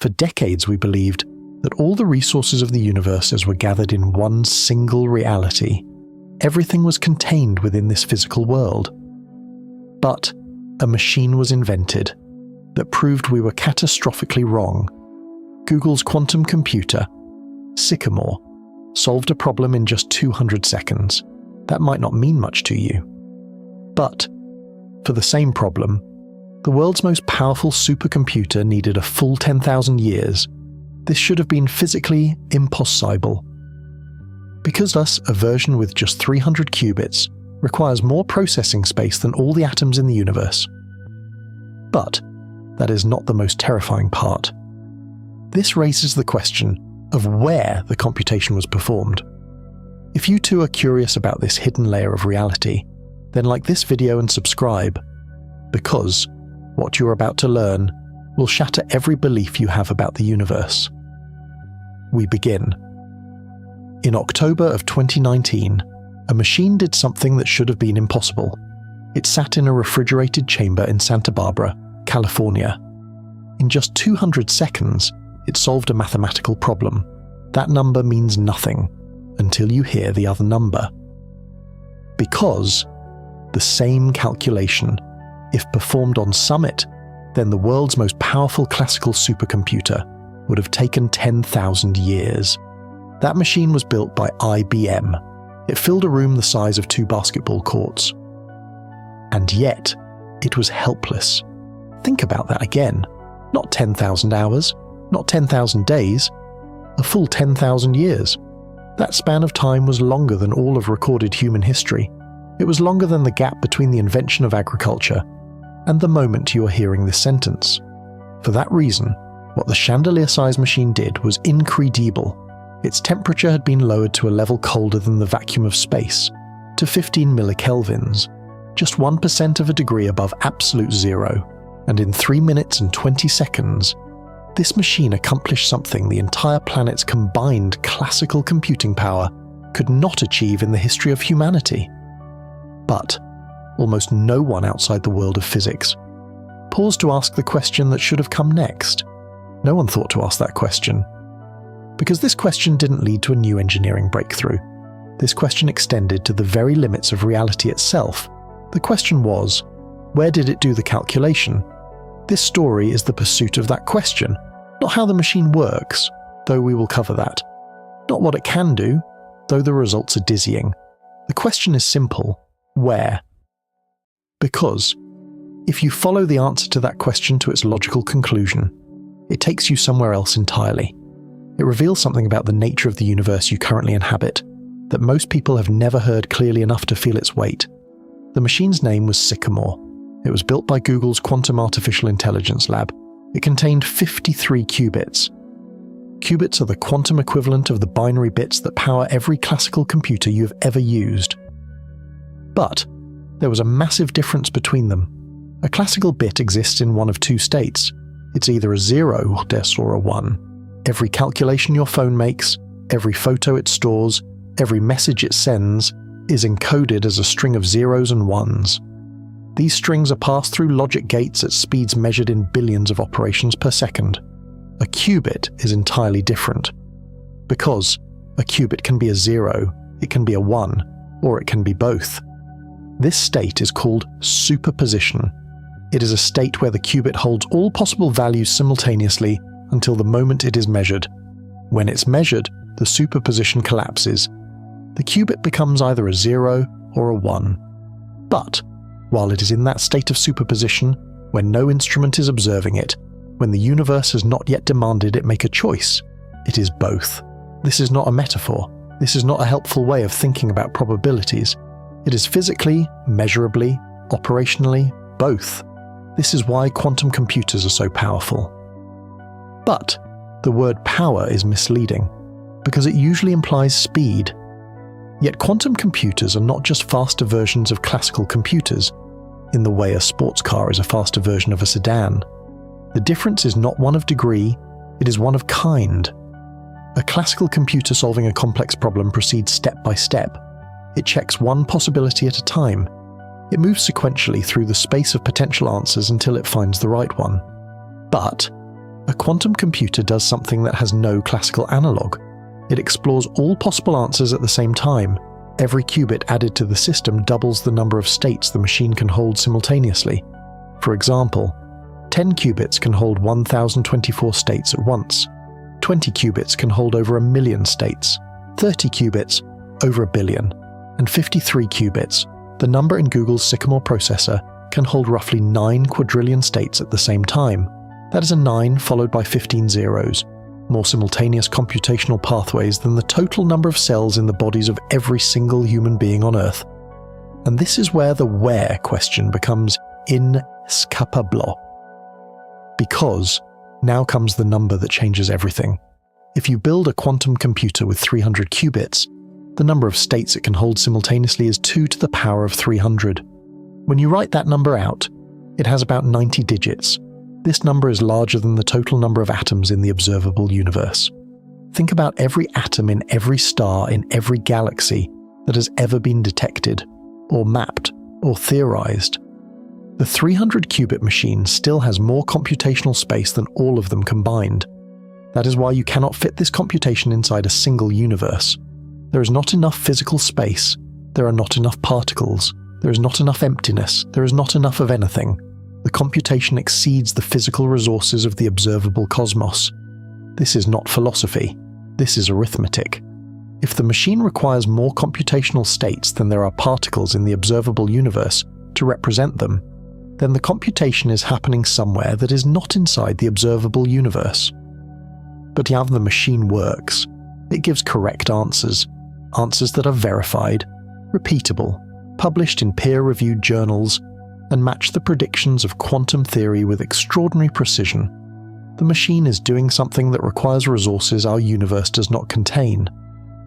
For decades we believed that all the resources of the universe were gathered in one single reality. Everything was contained within this physical world. But a machine was invented that proved we were catastrophically wrong. Google's quantum computer, Sycamore, solved a problem in just 200 seconds. That might not mean much to you. But for the same problem, the world's most powerful supercomputer needed a full 10,000 years. This should have been physically impossible. Because thus, a version with just 300 qubits requires more processing space than all the atoms in the universe. But that is not the most terrifying part. This raises the question of where the computation was performed. If you too are curious about this hidden layer of reality, then like this video and subscribe, because what you're about to learn will shatter every belief you have about the universe. We begin. In October of 2019, a machine did something that should have been impossible. It sat in a refrigerated chamber in Santa Barbara, California. In just 200 seconds, it solved a mathematical problem. That number means nothing until you hear the other number. Because the same calculation, if performed on Summit, then the world's most powerful classical supercomputer would have taken 10,000 years. That machine was built by IBM. It filled a room the size of 2 basketball courts. And yet, it was helpless. Think about that again. Not 10,000 hours, not 10,000 days, a full 10,000 years. That span of time was longer than all of recorded human history. It was longer than the gap between the invention of agriculture and the moment you are hearing this sentence. For that reason, what the chandelier-sized machine did was incredible. Its temperature had been lowered to a level colder than the vacuum of space, to 15 millikelvins, just 1% of a degree above absolute zero, and in 3 minutes and 20 seconds, this machine accomplished something the entire planet's combined classical computing power could not achieve in the history of humanity. But almost no one outside the world of physics paused to ask the question that should have come next. No one thought to ask that question. Because this question didn't lead to a new engineering breakthrough. This question extended to the very limits of reality itself. The question was, where did it do the calculation? This story is the pursuit of that question, not how the machine works, though we will cover that. Not what it can do, though the results are dizzying. The question is simple: where? Because if you follow the answer to that question to its logical conclusion, it takes you somewhere else entirely. It reveals something about the nature of the universe you currently inhabit that most people have never heard clearly enough to feel its weight. The machine's name was Sycamore. It was built by Google's Quantum Artificial Intelligence Lab. It contained 53 qubits. Qubits are the quantum equivalent of the binary bits that power every classical computer you have ever used. But there was a massive difference between them. A classical bit exists in one of 2 states. It's either a 0 or a 1. Every calculation your phone makes, every photo it stores, every message it sends, is encoded as a string of zeros and ones. These strings are passed through logic gates at speeds measured in billions of operations per second. A qubit is entirely different. Because a qubit can be a 0, it can be a 1, or it can be both. This state is called superposition. It is a state where the qubit holds all possible values simultaneously until the moment it is measured. When it's measured, the superposition collapses. The qubit becomes either a 0 or a 1. But while it is in that state of superposition, when no instrument is observing it, when the universe has not yet demanded it make a choice, it is both. This is not a metaphor. This is not a helpful way of thinking about probabilities. It is physically, measurably, operationally, both. This is why quantum computers are so powerful. But the word power is misleading, because it usually implies speed. Yet quantum computers are not just faster versions of classical computers, in the way a sports car is a faster version of a sedan. The difference is not one of degree, it is one of kind. A classical computer solving a complex problem proceeds step by step. It checks one possibility at a time. It moves sequentially through the space of potential answers until it finds the right one. But A quantum computer does something that has no classical analog. It explores all possible answers at the same time. Every qubit added to the system doubles the number of states the machine can hold simultaneously. For example, 10 qubits can hold 1024 states at once. 20 qubits can hold over 1 million states. 30 qubits, over 1 billion. And 53 qubits, the number in Google's Sycamore processor, can hold roughly 9 quadrillion states at the same time. That is a 9 followed by 15 zeros. More simultaneous computational pathways than the total number of cells in the bodies of every single human being on Earth. And this is where the where question becomes inescapable. Because now comes the number that changes everything. If you build a quantum computer with 300 qubits, the number of states it can hold simultaneously is 2 to the power of 300. When you write that number out, it has about 90 digits. This number is larger than the total number of atoms in the observable universe. Think about every atom in every star in every galaxy that has ever been detected, or mapped, or theorized. The 300-qubit machine still has more computational space than all of them combined. That is why you cannot fit this computation inside a single universe. There is not enough physical space. There are not enough particles. There is not enough emptiness. There is not enough of anything. The computation exceeds the physical resources of the observable cosmos. This is not philosophy. This is arithmetic. If the machine requires more computational states than there are particles in the observable universe to represent them, then the computation is happening somewhere that is not inside the observable universe. But how the machine works, it gives correct answers, answers that are verified, repeatable, published in peer-reviewed journals, and match the predictions of quantum theory with extraordinary precision. The machine is doing something that requires resources our universe does not contain,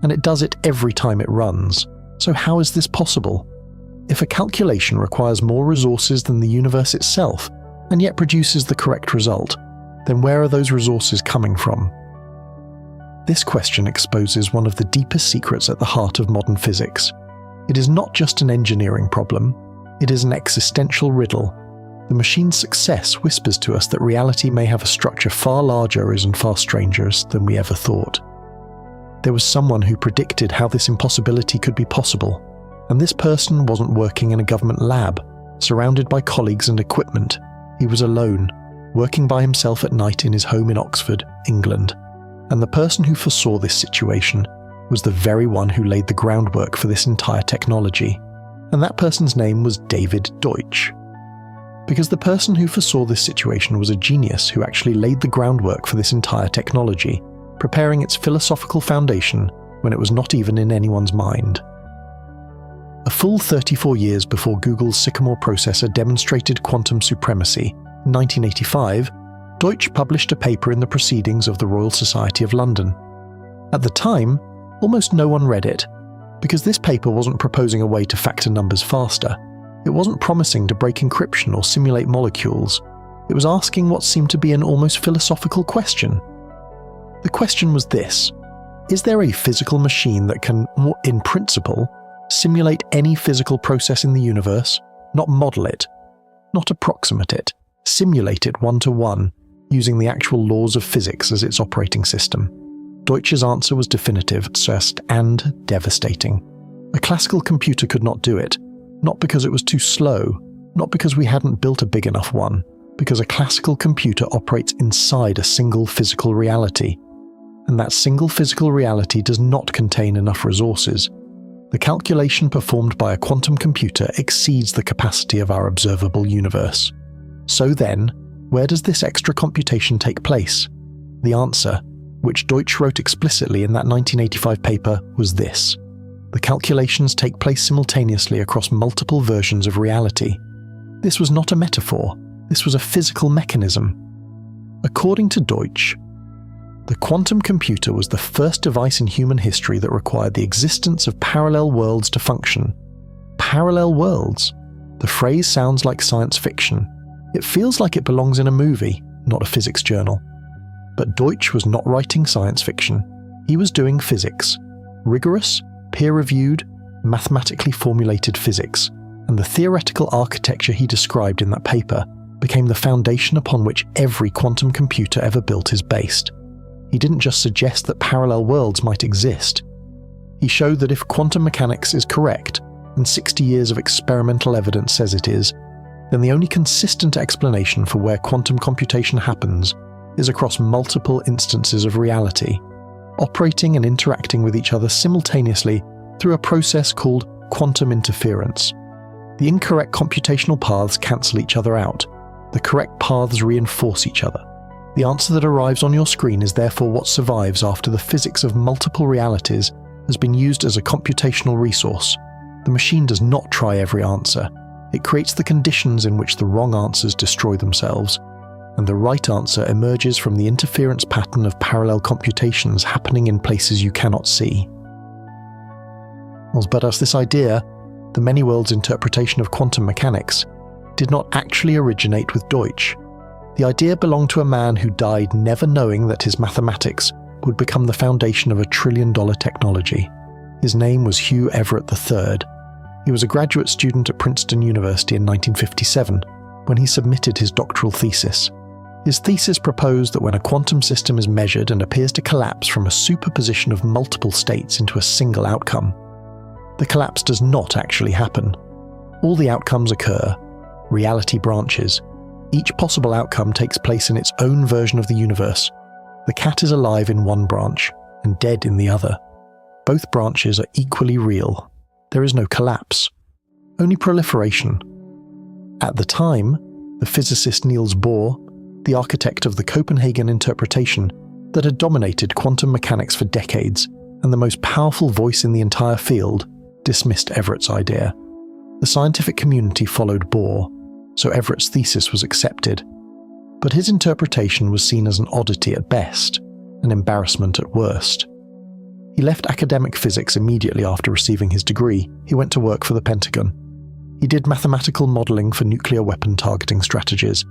and it does it every time it runs. So how is this possible? If a calculation requires more resources than the universe itself, and yet produces the correct result, then where are those resources coming from? This question exposes one of the deepest secrets at the heart of modern physics. It is not just an engineering problem, it is an existential riddle. The machine's success whispers to us that reality may have a structure far larger and far stranger than we ever thought. There was someone who predicted how this impossibility could be possible, and this person wasn't working in a government lab, surrounded by colleagues and equipment. He was alone, working by himself at night in his home in Oxford, England. And the person who foresaw this situation was the very one who laid the groundwork for this entire technology. And that person's name was David Deutsch. Because the person who foresaw this situation was a genius who actually laid the groundwork for this entire technology, preparing its philosophical foundation when it was not even in anyone's mind. A full 34 years before Google's Sycamore processor demonstrated quantum supremacy, in 1985, Deutsch published a paper in the Proceedings of the Royal Society of London. At the time, almost no one read it, because this paper wasn't proposing a way to factor numbers faster. It wasn't promising to break encryption or simulate molecules. It was asking what seemed to be an almost philosophical question. The question was this: is there a physical machine that can, in principle, simulate any physical process in the universe, not model it, not approximate it, simulate it one-to-one, using the actual laws of physics as its operating system? Deutsch's answer was definitive, just and devastating. A classical computer could not do it, not because it was too slow, not because we hadn't built a big enough one, because a classical computer operates inside a single physical reality, and that single physical reality does not contain enough resources. The calculation performed by a quantum computer exceeds the capacity of our observable universe. So then, where does this extra computation take place? The answer, which Deutsch wrote explicitly in that 1985 paper, was this: the calculations take place simultaneously across multiple versions of reality. This was not a metaphor, this was a physical mechanism. According to Deutsch, the quantum computer was the first device in human history that required the existence of parallel worlds to function. Parallel worlds? The phrase sounds like science fiction. It feels like it belongs in a movie, not a physics journal. But Deutsch was not writing science fiction. He was doing physics. Rigorous, peer-reviewed, mathematically formulated physics. And the theoretical architecture he described in that paper became the foundation upon which every quantum computer ever built is based. He didn't just suggest that parallel worlds might exist. He showed that if quantum mechanics is correct, and 60 years of experimental evidence says it is, then the only consistent explanation for where quantum computation happens is across multiple instances of reality, operating and interacting with each other simultaneously through a process called quantum interference. The incorrect computational paths cancel each other out. The correct paths reinforce each other. The answer that arrives on your screen is therefore what survives after the physics of multiple realities has been used as a computational resource. The machine does not try every answer. It creates the conditions in which the wrong answers destroy themselves, and the right answer emerges from the interference pattern of parallel computations happening in places you cannot see. But as this idea, the many worlds interpretation of quantum mechanics, did not actually originate with Deutsch. The idea belonged to a man who died never knowing that his mathematics would become the foundation of a trillion-dollar technology. His name was Hugh Everett III. He was a graduate student at Princeton University in 1957 when he submitted his doctoral thesis. His thesis proposed that when a quantum system is measured and appears to collapse from a superposition of multiple states into a single outcome, the collapse does not actually happen. All the outcomes occur. Reality branches. Each possible outcome takes place in its own version of the universe. The cat is alive in one branch and dead in the other. Both branches are equally real. There is no collapse, only proliferation. At the time, the physicist Niels Bohr, the architect of the Copenhagen Interpretation that had dominated quantum mechanics for decades, and the most powerful voice in the entire field, dismissed Everett's idea. The scientific community followed Bohr, so Everett's thesis was accepted. But his interpretation was seen as an oddity at best, an embarrassment at worst. He left academic physics immediately after receiving his degree. He went to work for the Pentagon. He did mathematical modeling for nuclear weapon targeting strategies.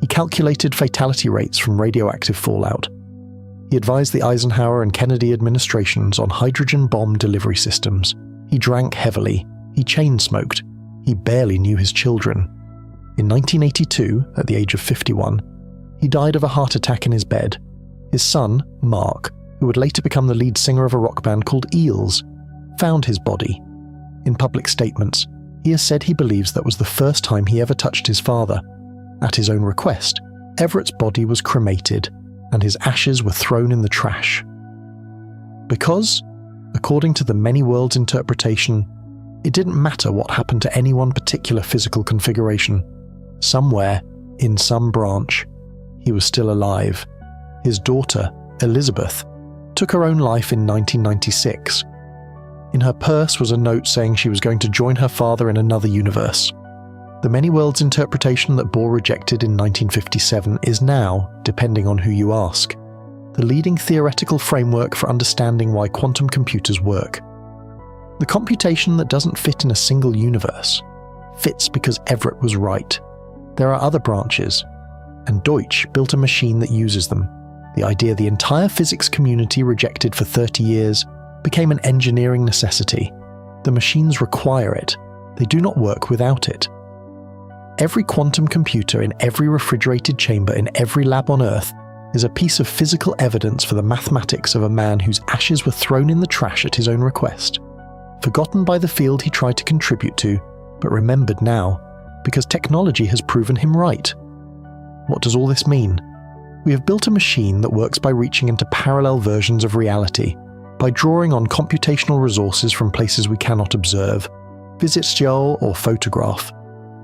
He calculated fatality rates from radioactive fallout. He advised the Eisenhower and Kennedy administrations on hydrogen bomb delivery systems. He drank heavily. He chain-smoked. He barely knew his children. In 1982, at the age of 51, he died of a heart attack in his bed. His son, Mark, who would later become the lead singer of a rock band called Eels, found his body. In public statements, he has said he believes that was the first time he ever touched his father. At his own request, Everett's body was cremated, and his ashes were thrown in the trash. Because, according to the many worlds interpretation, it didn't matter what happened to any one particular physical configuration. Somewhere, in some branch, he was still alive. His daughter, Elizabeth, took her own life in 1996. In her purse was a note saying she was going to join her father in another universe. The many worlds interpretation that Bohr rejected in 1957 is now, depending on who you ask, the leading theoretical framework for understanding why quantum computers work. The computation that doesn't fit in a single universe fits because Everett was right. There are other branches, and Deutsch built a machine that uses them. The idea the entire physics community rejected for 30 years became an engineering necessity. The machines require it. They do not work without it. Every quantum computer in every refrigerated chamber in every lab on Earth is a piece of physical evidence for the mathematics of a man whose ashes were thrown in the trash at his own request. Forgotten by the field he tried to contribute to, but remembered now, because technology has proven him right. What does all this mean? We have built a machine that works by reaching into parallel versions of reality, by drawing on computational resources from places we cannot observe, visual or photograph.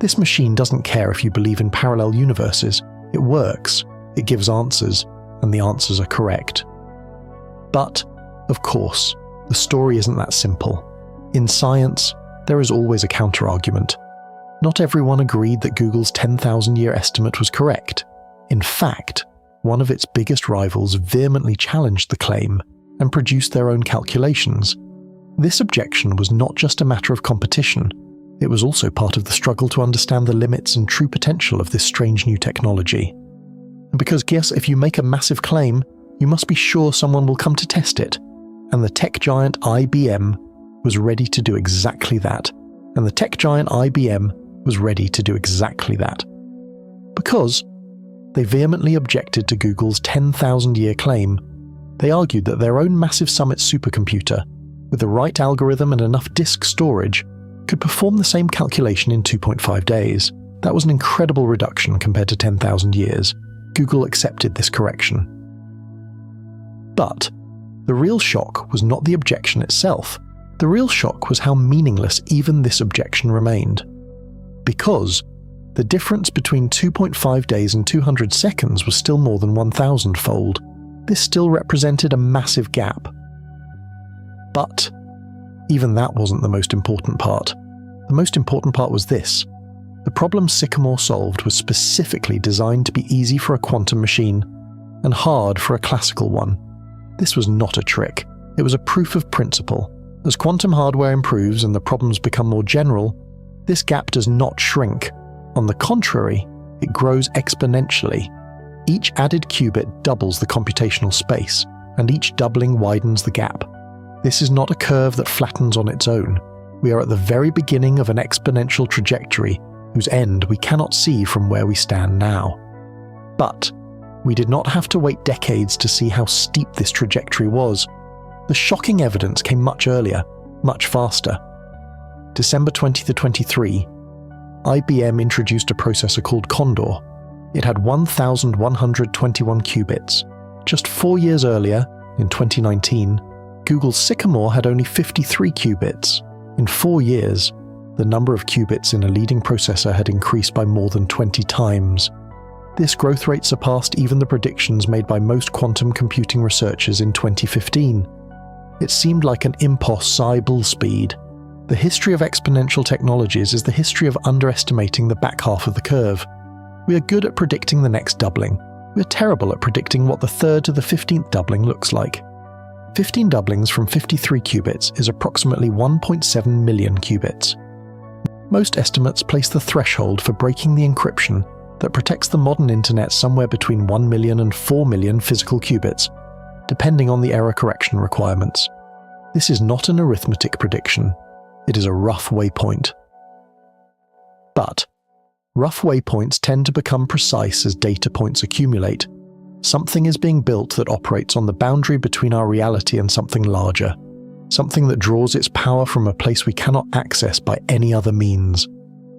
This machine doesn't care if you believe in parallel universes. It works, it gives answers, and the answers are correct. But, of course, the story isn't that simple. In science, there is always a counter-argument. Not everyone agreed that Google's 10,000-year estimate was correct. In fact, one of its biggest rivals vehemently challenged the claim and produced their own calculations. This objection was not just a matter of competition, it was also part of the struggle to understand the limits and true potential of this strange new technology. And because guess if you make a massive claim, you must be sure someone will come to test it. And the tech giant IBM was ready to do exactly that. Because they vehemently objected to Google's 10,000-year claim. They argued that their own massive Summit supercomputer, with the right algorithm and enough disk storage, could perform the same calculation in 2.5 days. That was an incredible reduction compared to 10,000 years. Google accepted this correction. But the real shock was not the objection itself. The real shock was how meaningless even this objection remained. Because the difference between 2.5 days and 200 seconds was still more than 1,000-fold. This still represented a massive gap. But even that wasn't the most important part. The most important part was this. The problem Sycamore solved was specifically designed to be easy for a quantum machine and hard for a classical one. This was not a trick. It was a proof of principle. As quantum hardware improves and the problems become more general, this gap does not shrink. On the contrary, it grows exponentially. Each added qubit doubles the computational space, and each doubling widens the gap. This is not a curve that flattens on its own. We are at the very beginning of an exponential trajectory whose end we cannot see from where we stand now. But we did not have to wait decades to see how steep this trajectory was. The shocking evidence came much earlier, much faster. December 2023, IBM introduced a processor called Condor. It had 1,121 qubits. Just 4 years earlier, in 2019, Google's Sycamore had only 53 qubits. In 4 years, the number of qubits in a leading processor had increased by more than 20 times. This growth rate surpassed even the predictions made by most quantum computing researchers in 2015. It seemed like an impossible speed. The history of exponential technologies is the history of underestimating the back half of the curve. We are good at predicting the next doubling. We are terrible at predicting what the 3rd to the 15th doubling looks like. 15 doublings from 53 qubits is approximately 1.7 million qubits. Most estimates place the threshold for breaking the encryption that protects the modern internet somewhere between 1 million and 4 million physical qubits, depending on the error correction requirements. This is not an arithmetic prediction. It is a rough waypoint. But rough waypoints tend to become precise as data points accumulate. Something is being built that operates on the boundary between our reality and something larger. Something that draws its power from a place we cannot access by any other means.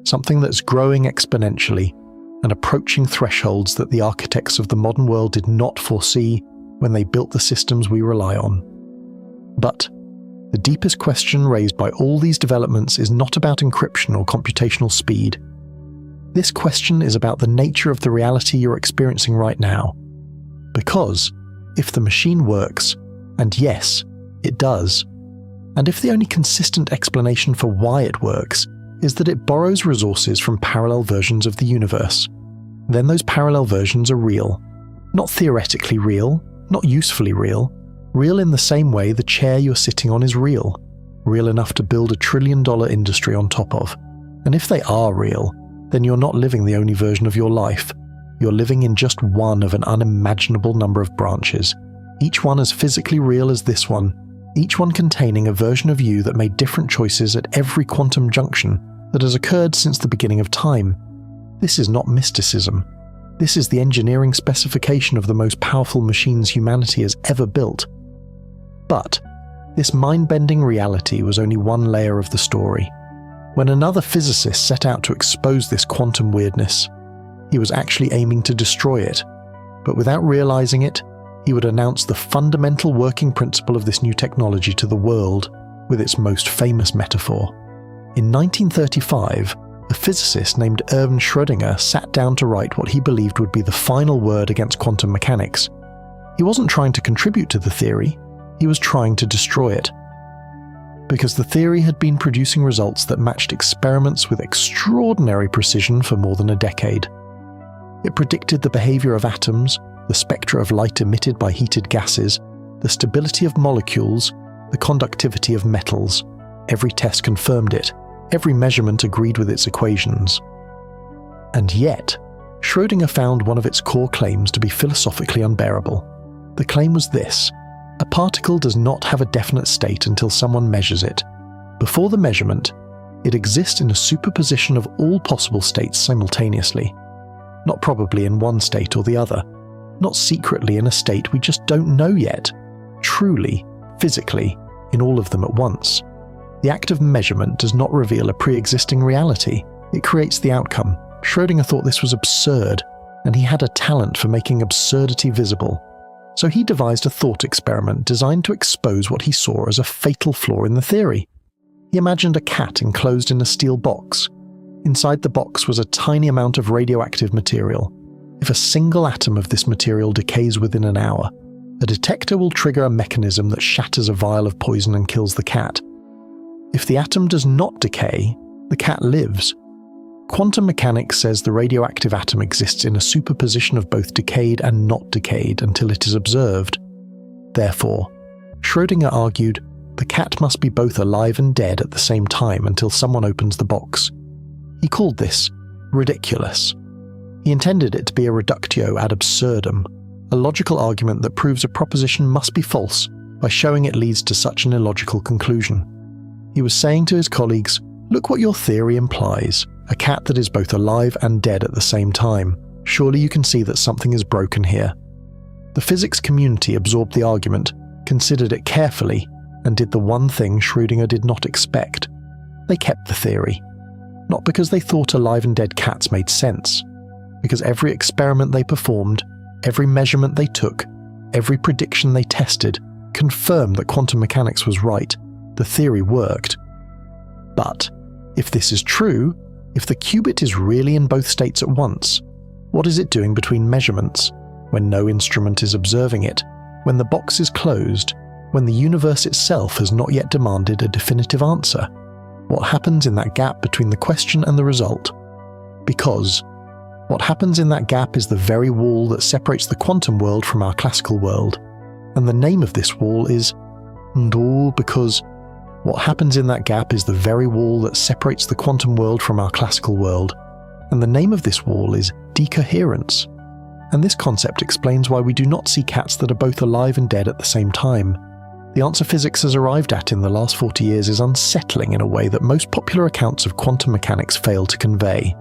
Something that's growing exponentially and approaching thresholds that the architects of the modern world did not foresee when they built the systems we rely on. But the deepest question raised by all these developments is not about encryption or computational speed. This question is about the nature of the reality you're experiencing right now. Because if the machine works, and yes, it does, and if the only consistent explanation for why it works is that it borrows resources from parallel versions of the universe, then those parallel versions are real. Not theoretically real, not usefully real, real in the same way the chair you're sitting on is real enough to build a $1 trillion industry on top of. And if they are real, then you're not living the only version of your life. You're living in just one of an unimaginable number of branches, each one as physically real as this one, each one containing a version of you that made different choices at every quantum junction that has occurred since the beginning of time. This is not mysticism. This is the engineering specification of the most powerful machines humanity has ever built. But this mind-bending reality was only one layer of the story. When another physicist set out to expose this quantum weirdness, he was actually aiming to destroy it, but without realizing it, he would announce the fundamental working principle of this new technology to the world with its most famous metaphor. In 1935, a physicist named Erwin Schrödinger sat down to write what he believed would be the final word against quantum mechanics. He wasn't trying to contribute to the theory, he was trying to destroy it. Because the theory had been producing results that matched experiments with extraordinary precision for more than a decade. It predicted the behavior of atoms, the spectra of light emitted by heated gases, the stability of molecules, the conductivity of metals. Every test confirmed it. Every measurement agreed with its equations. And yet, Schrödinger found one of its core claims to be philosophically unbearable. The claim was this: a particle does not have a definite state until someone measures it. Before the measurement, it exists in a superposition of all possible states simultaneously. not probably in one state or the other, not secretly in a state we just don't know yet, truly, physically, in all of them at once. The act of measurement does not reveal a pre-existing reality, it creates the outcome. Schrödinger thought this was absurd, and he had a talent for making absurdity visible. So he devised a thought experiment designed to expose what he saw as a fatal flaw in the theory. He imagined a cat enclosed in a steel box. Inside the box was a tiny amount of radioactive material. If a single atom of this material decays within an hour, a detector will trigger a mechanism that shatters a vial of poison and kills the cat. If the atom does not decay, the cat lives. Quantum mechanics says the radioactive atom exists in a superposition of both decayed and not decayed until it is observed. Therefore, Schrödinger argued, the cat must be both alive and dead at the same time until someone opens the box. He called this ridiculous. He intended it to be a reductio ad absurdum, a logical argument that proves a proposition must be false by showing it leads to such an illogical conclusion. He was saying to his colleagues, look what your theory implies, a cat that is both alive and dead at the same time. Surely you can see that something is broken here. The physics community absorbed the argument, considered it carefully, and did the one thing Schrödinger did not expect. They kept the theory. Not because they thought alive and dead cats made sense, because every experiment they performed, every measurement they took, every prediction they tested, confirmed that quantum mechanics was right. The theory worked. But, if this is true, if the qubit is really in both states at once, what is it doing between measurements, when no instrument is observing it, when the box is closed, when the universe itself has not yet demanded a definitive answer? What happens in that gap between the question and the result? Because what happens in that gap is the very wall that separates the quantum world from our classical world, and the name of this wall is because what happens in that gap is the very wall that separates the quantum world from our classical world, and the name of this wall is decoherence. And this concept explains why we do not see cats that are both alive and dead at the same time. The answer physics has arrived at in the last 40 years is unsettling in a way that most popular accounts of quantum mechanics fail to convey.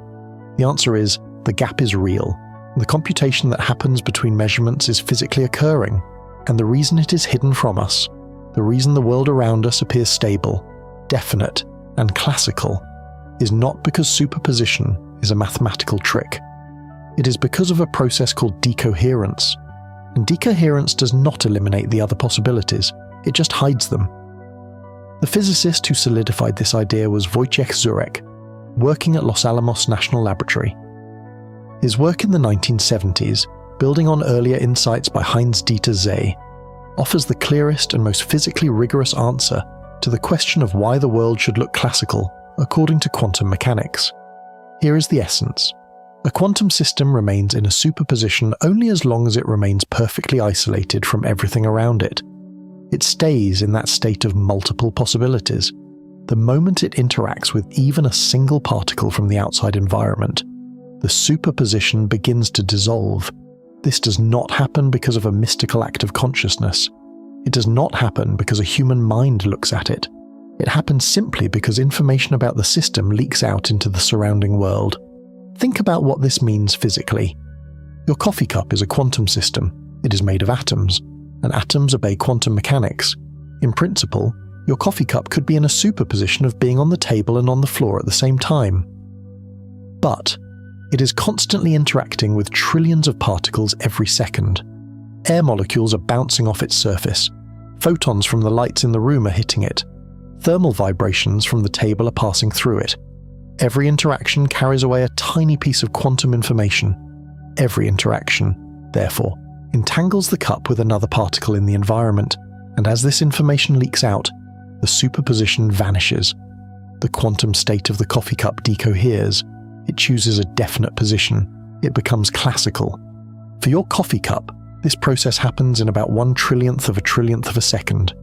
The answer is, the gap is real. The computation that happens between measurements is physically occurring, and the reason it is hidden from us, the reason the world around us appears stable, definite, and classical, is not because superposition is a mathematical trick. It is because of a process called decoherence. And decoherence does not eliminate the other possibilities, it just hides them. The physicist who solidified this idea was Wojciech Zurek, working at Los Alamos National Laboratory. His work in the 1970s, building on earlier insights by Heinz-Dieter Zeh, offers the clearest and most physically rigorous answer to the question of why the world should look classical according to quantum mechanics. Here is the essence. A quantum system remains in a superposition only as long as it remains perfectly isolated from everything around it. It stays in that state of multiple possibilities. The moment it interacts with even a single particle from the outside environment, the superposition begins to dissolve. This does not happen because of a mystical act of consciousness. It does not happen because a human mind looks at it. It happens simply because information about the system leaks out into the surrounding world. Think about what this means physically. Your coffee cup is a quantum system. It is made of atoms, and atoms obey quantum mechanics. In principle, your coffee cup could be in a superposition of being on the table and on the floor at the same time. But it is constantly interacting with trillions of particles every second. Air molecules are bouncing off its surface. Photons from the lights in the room are hitting it. Thermal vibrations from the table are passing through it. Every interaction carries away a tiny piece of quantum information. Every interaction, therefore, entangles the cup with another particle in the environment, and as this information leaks out, the superposition vanishes. The quantum state of the coffee cup decoheres. It chooses a definite position. It becomes classical. For your coffee cup, this process happens in about 1/trillionth of a second.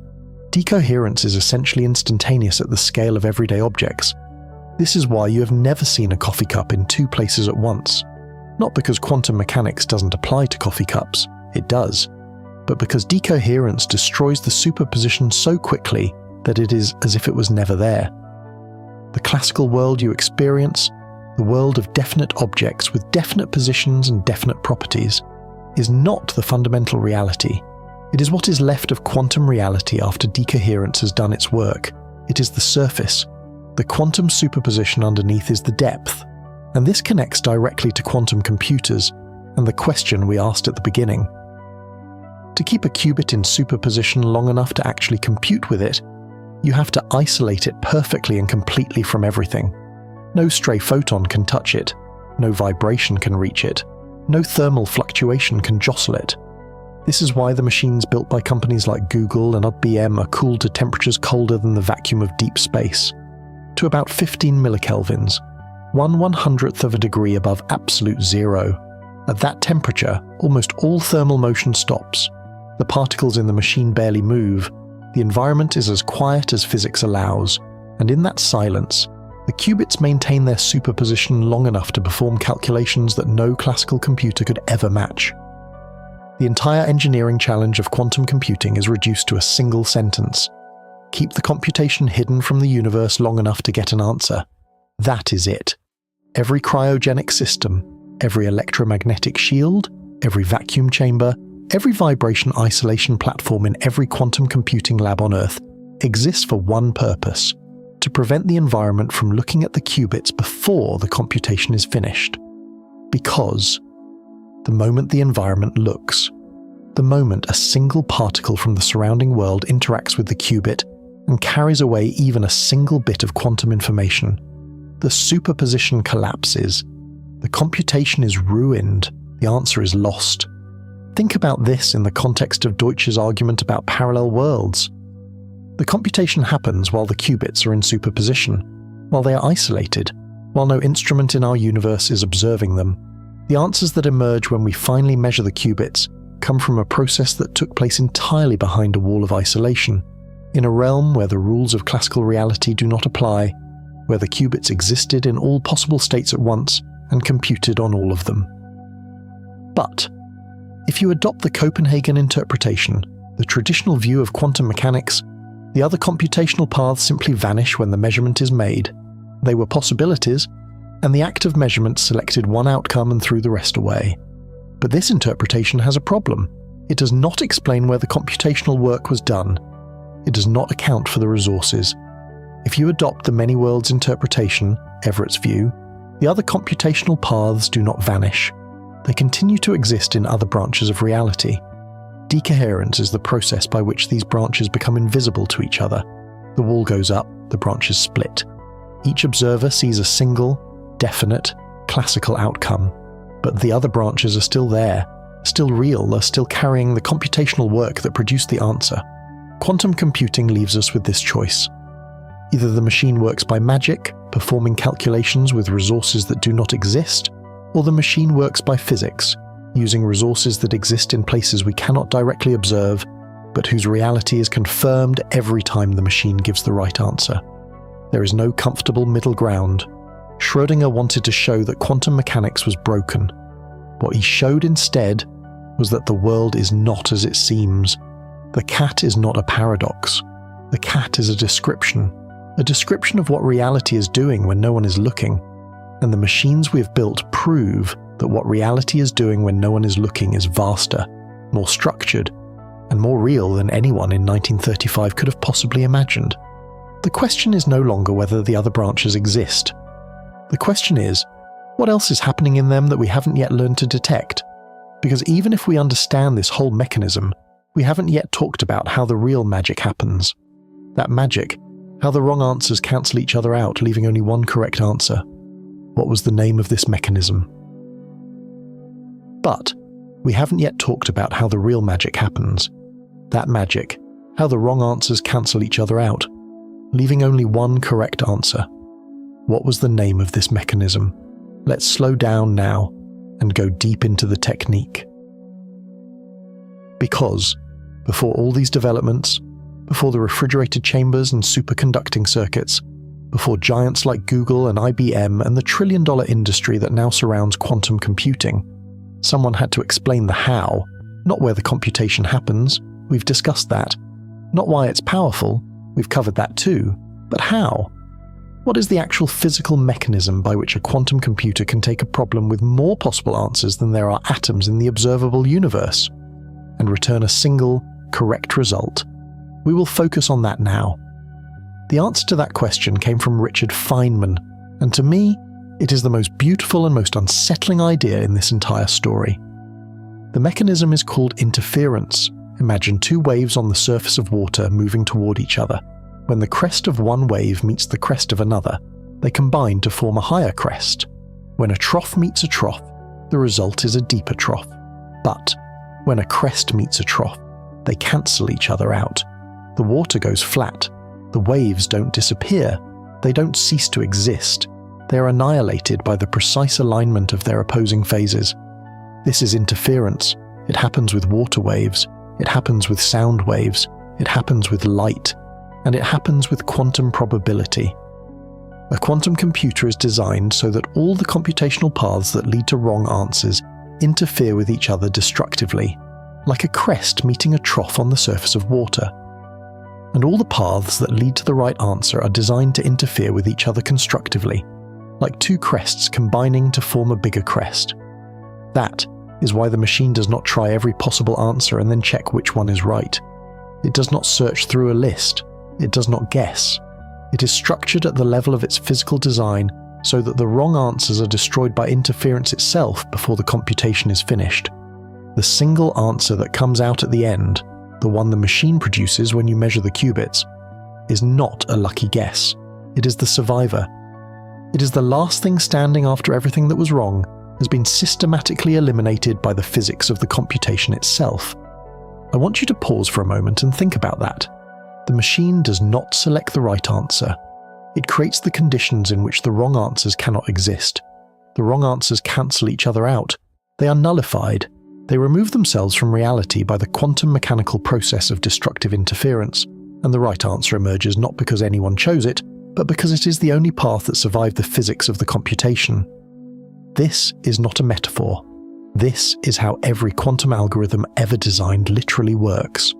Decoherence is essentially instantaneous at the scale of everyday objects. This is why you have never seen a coffee cup in two places at once. Not because quantum mechanics doesn't apply to coffee cups, it does, but because decoherence destroys the superposition so quickly that it is as if it was never there. The classical world you experience the world of definite objects with definite positions and definite properties, is not the fundamental reality. It is what is left of quantum reality after decoherence has done its work. It is the surface. The quantum superposition underneath is the depth. And this connects directly to quantum computers and the question we asked at the beginning. To keep a qubit in superposition long enough to actually compute with it, you have to isolate it perfectly and completely from everything. No stray photon can touch it. No vibration can reach it. No thermal fluctuation can jostle it. This is why the machines built by companies like Google and IBM are cooled to temperatures colder than the vacuum of deep space, to about 15 millikelvins, 1/100th of a degree above absolute zero. At that temperature, almost all thermal motion stops. The particles in the machine barely move. The environment is as quiet as physics allows, and in that silence, the qubits maintain their superposition long enough to perform calculations that no classical computer could ever match. The entire engineering challenge of quantum computing is reduced to a single sentence. Keep the computation hidden from the universe long enough to get an answer. That is it. Every cryogenic system, every electromagnetic shield, every vacuum chamber, every vibration isolation platform in every quantum computing lab on Earth exists for one purpose: to prevent the environment from looking at the qubits before the computation is finished. Because the moment the environment looks, the moment a single particle from the surrounding world interacts with the qubit and carries away even a single bit of quantum information, the superposition collapses. The computation is ruined. The answer is lost. Think about this in the context of Deutsch's argument about parallel worlds. The computation happens while the qubits are in superposition, while they are isolated, while no instrument in our universe is observing them. The answers that emerge when we finally measure the qubits come from a process that took place entirely behind a wall of isolation, in a realm where the rules of classical reality do not apply, where the qubits existed in all possible states at once and computed on all of them. But if you adopt the Copenhagen Interpretation, the traditional view of quantum mechanics, the other computational paths simply vanish when the measurement is made. They were possibilities, and the act of measurement selected one outcome and threw the rest away. But this interpretation has a problem. It does not explain where the computational work was done. It does not account for the resources. If you adopt the many worlds interpretation, Everett's view, the other computational paths do not vanish. They continue to exist in other branches of reality. Decoherence is the process by which these branches become invisible to each other. The wall goes up, the branches split. Each observer sees a single, definite, classical outcome, but the other branches are still there, still real, are still carrying the computational work that produced the answer. Quantum computing leaves us with this choice. Either the machine works by magic, performing calculations with resources that do not exist, or the machine works by physics, using resources that exist in places we cannot directly observe, but whose reality is confirmed every time the machine gives the right answer. There is no comfortable middle ground. Schrödinger wanted to show that quantum mechanics was broken. What he showed instead was that the world is not as it seems. The cat is not a paradox. The cat is a description of what reality is doing when no one is looking. And the machines we have built prove that what reality is doing when no one is looking is vaster, more structured, and more real than anyone in 1935 could have possibly imagined. The question is no longer whether the other branches exist. The question is, what else is happening in them that we haven't yet learned to detect? Because even if we understand this whole mechanism, we haven't yet talked about how the real magic happens. That magic, how the wrong answers cancel each other out, leaving only one correct answer. What was the name of this mechanism? But we haven't yet talked about how the real magic happens. That magic, how the wrong answers cancel each other out, leaving only one correct answer. What was the name of this mechanism? Let's slow down now and go deep into the technique. Because, before all these developments, before the refrigerated chambers and superconducting circuits, before giants like Google and IBM and the trillion-dollar industry that now surrounds quantum computing, someone had to explain the how, not where the computation happens, we've discussed that, not why it's powerful, we've covered that too, but how. What is the actual physical mechanism by which a quantum computer can take a problem with more possible answers than there are atoms in the observable universe, and return a single, correct result? We will focus on that now. The answer to that question came from Richard Feynman, and to me, it is the most beautiful and most unsettling idea in this entire story. The mechanism is called interference. Imagine two waves on the surface of water moving toward each other. When the crest of one wave meets the crest of another, they combine to form a higher crest. When a trough meets a trough, the result is a deeper trough. But when a crest meets a trough, they cancel each other out. The water goes flat. The waves don't disappear. They don't cease to exist. They are annihilated by the precise alignment of their opposing phases. This is interference. It happens with water waves. It happens with sound waves. It happens with light. And it happens with quantum probability. A quantum computer is designed so that all the computational paths that lead to wrong answers interfere with each other destructively, like a crest meeting a trough on the surface of water. And all the paths that lead to the right answer are designed to interfere with each other constructively, like two crests combining to form a bigger crest. That is why the machine does not try every possible answer and then check which one is right. It does not search through a list. It does not guess. It is structured at the level of its physical design so that the wrong answers are destroyed by interference itself before the computation is finished. The single answer that comes out at the end, the one the machine produces when you measure the qubits, is not a lucky guess. It is the survivor. It is the last thing standing after everything that was wrong has been systematically eliminated by the physics of the computation itself. I want you to pause for a moment and think about that. The machine does not select the right answer. It creates the conditions in which the wrong answers cannot exist. The wrong answers cancel each other out. They are nullified. They remove themselves from reality by the quantum mechanical process of destructive interference, and the right answer emerges not because anyone chose it, but because it is the only path that survived the physics of the computation. This is not a metaphor. This is how every quantum algorithm ever designed literally works.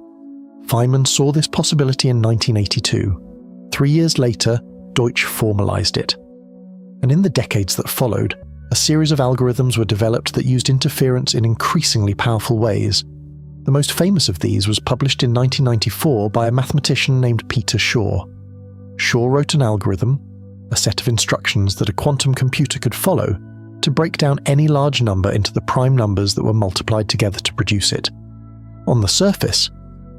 Feynman saw this possibility in 1982. 3 years later, Deutsch formalized it. And in the decades that followed, a series of algorithms were developed that used interference in increasingly powerful ways. The most famous of these was published in 1994 by a mathematician named Peter Shor. Shor wrote an algorithm, a set of instructions that a quantum computer could follow, to break down any large number into the prime numbers that were multiplied together to produce it. On the surface,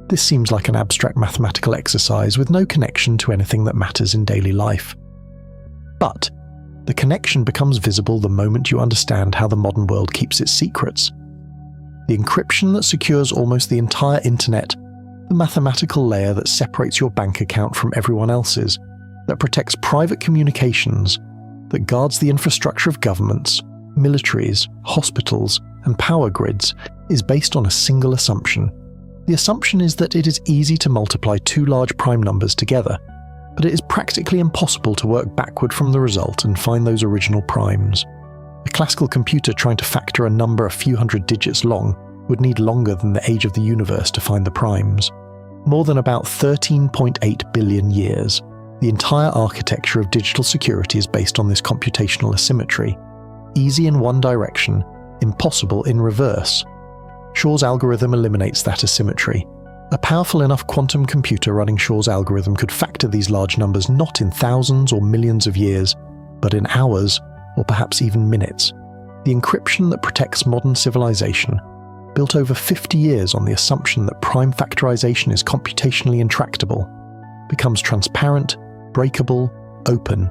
this seems like an abstract mathematical exercise with no connection to anything that matters in daily life. But the connection becomes visible the moment you understand how the modern world keeps its secrets. The encryption that secures almost the entire internet, the mathematical layer that separates your bank account from everyone else's, that protects private communications, that guards the infrastructure of governments, militaries, hospitals, and power grids, is based on a single assumption. The assumption is that it is easy to multiply two large prime numbers together, but it is practically impossible to work backward from the result and find those original primes. A classical computer trying to factor a number a few hundred digits long would need longer than the age of the universe to find the primes. More than about 13.8 billion years. The entire architecture of digital security is based on this computational asymmetry. Easy in one direction, impossible in reverse. Shor's algorithm eliminates that asymmetry. A powerful enough quantum computer running Shor's algorithm could factor these large numbers not in thousands or millions of years, but in hours, or perhaps even minutes. The encryption that protects modern civilization, built over 50 years on the assumption that prime factorization is computationally intractable, becomes transparent, breakable, open.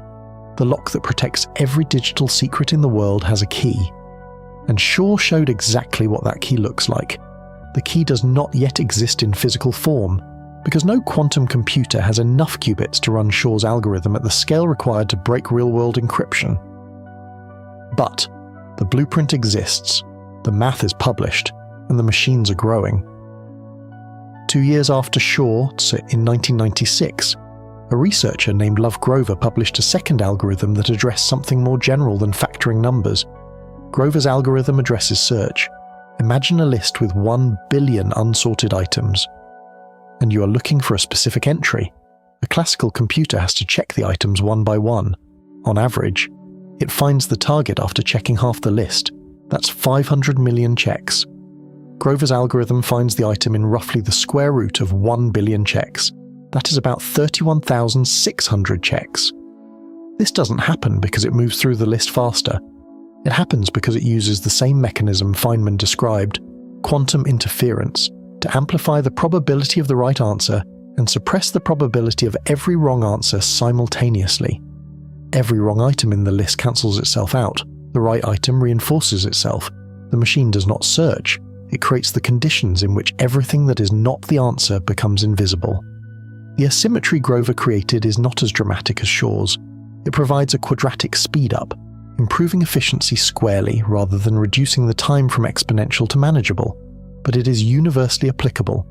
The lock that protects every digital secret in the world has a key. And Shor showed exactly what that key looks like. The key does not yet exist in physical form, because no quantum computer has enough qubits to run Shor's algorithm at the scale required to break real-world encryption. But the blueprint exists, the math is published, and the machines are growing. 2 years after Shor, so in 1996, a researcher named Love Grover published a second algorithm that addressed something more general than factoring numbers. Grover's algorithm addresses search. Imagine a list with 1 billion unsorted items, and you are looking for a specific entry, A classical computer has to check the items one by one. On average, it finds the target after checking half the list. That's 500 million checks. Grover's algorithm finds the item in roughly the square root of 1 billion checks. That is about 31,600 checks. This doesn't happen because it moves through the list faster. It happens because it uses the same mechanism Feynman described, quantum interference, to amplify the probability of the right answer and suppress the probability of every wrong answer simultaneously. Every wrong item in the list cancels itself out. The right item reinforces itself. The machine does not search. It creates the conditions in which everything that is not the answer becomes invisible. The asymmetry Grover created is not as dramatic as Shor's. It provides a quadratic speed-up, improving efficiency squarely rather than reducing the time from exponential to manageable. But it is universally applicable.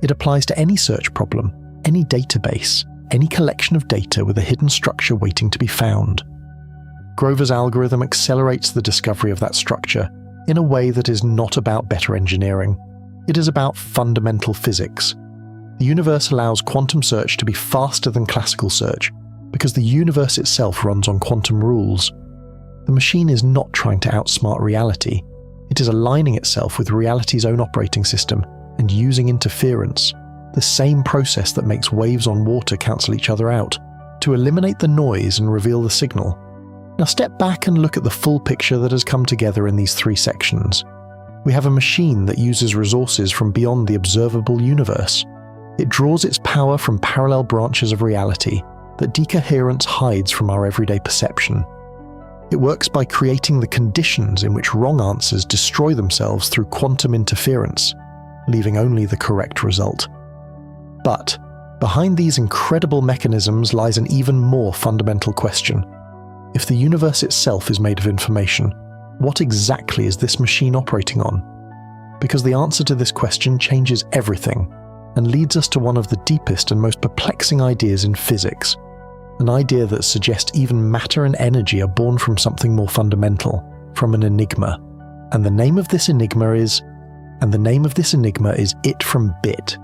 It applies to any search problem, any database, any collection of data with a hidden structure waiting to be found. Grover's algorithm accelerates the discovery of that structure in a way that is not about better engineering. It is about fundamental physics. The universe allows quantum search to be faster than classical search because the universe itself runs on quantum rules. The machine is not trying to outsmart reality. It is aligning itself with reality's own operating system and using interference, the same process that makes waves on water cancel each other out, to eliminate the noise and reveal the signal. Now step back and look at the full picture that has come together in these three sections. We have a machine that uses resources from beyond the observable universe. It draws its power from parallel branches of reality that decoherence hides from our everyday perception. It works by creating the conditions in which wrong answers destroy themselves through quantum interference, leaving only the correct result. But behind these incredible mechanisms lies an even more fundamental question. If the universe itself is made of information, what exactly is this machine operating on? Because the answer to this question changes everything and leads us to one of the deepest and most perplexing ideas in physics, an idea that suggests even matter and energy are born from something more fundamental, from an enigma. And the name of this enigma is it from bit.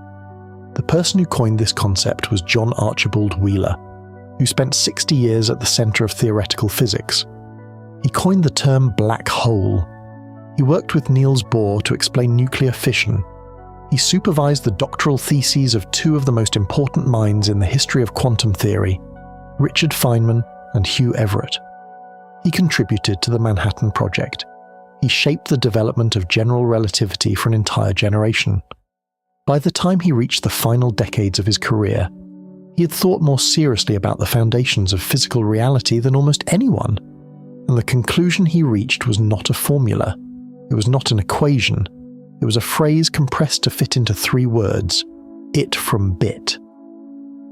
The person who coined this concept was John Archibald Wheeler, who spent 60 years at the center of theoretical physics. He coined the term black hole. He worked with Niels Bohr to explain nuclear fission. He supervised the doctoral theses of two of the most important minds in the history of quantum theory, Richard Feynman and Hugh Everett. He contributed to the Manhattan Project. He shaped the development of general relativity for an entire generation. By the time he reached the final decades of his career, he had thought more seriously about the foundations of physical reality than almost anyone, and the conclusion he reached was not a formula. It was not an equation. It was a phrase compressed to fit into 3 words: it from bit.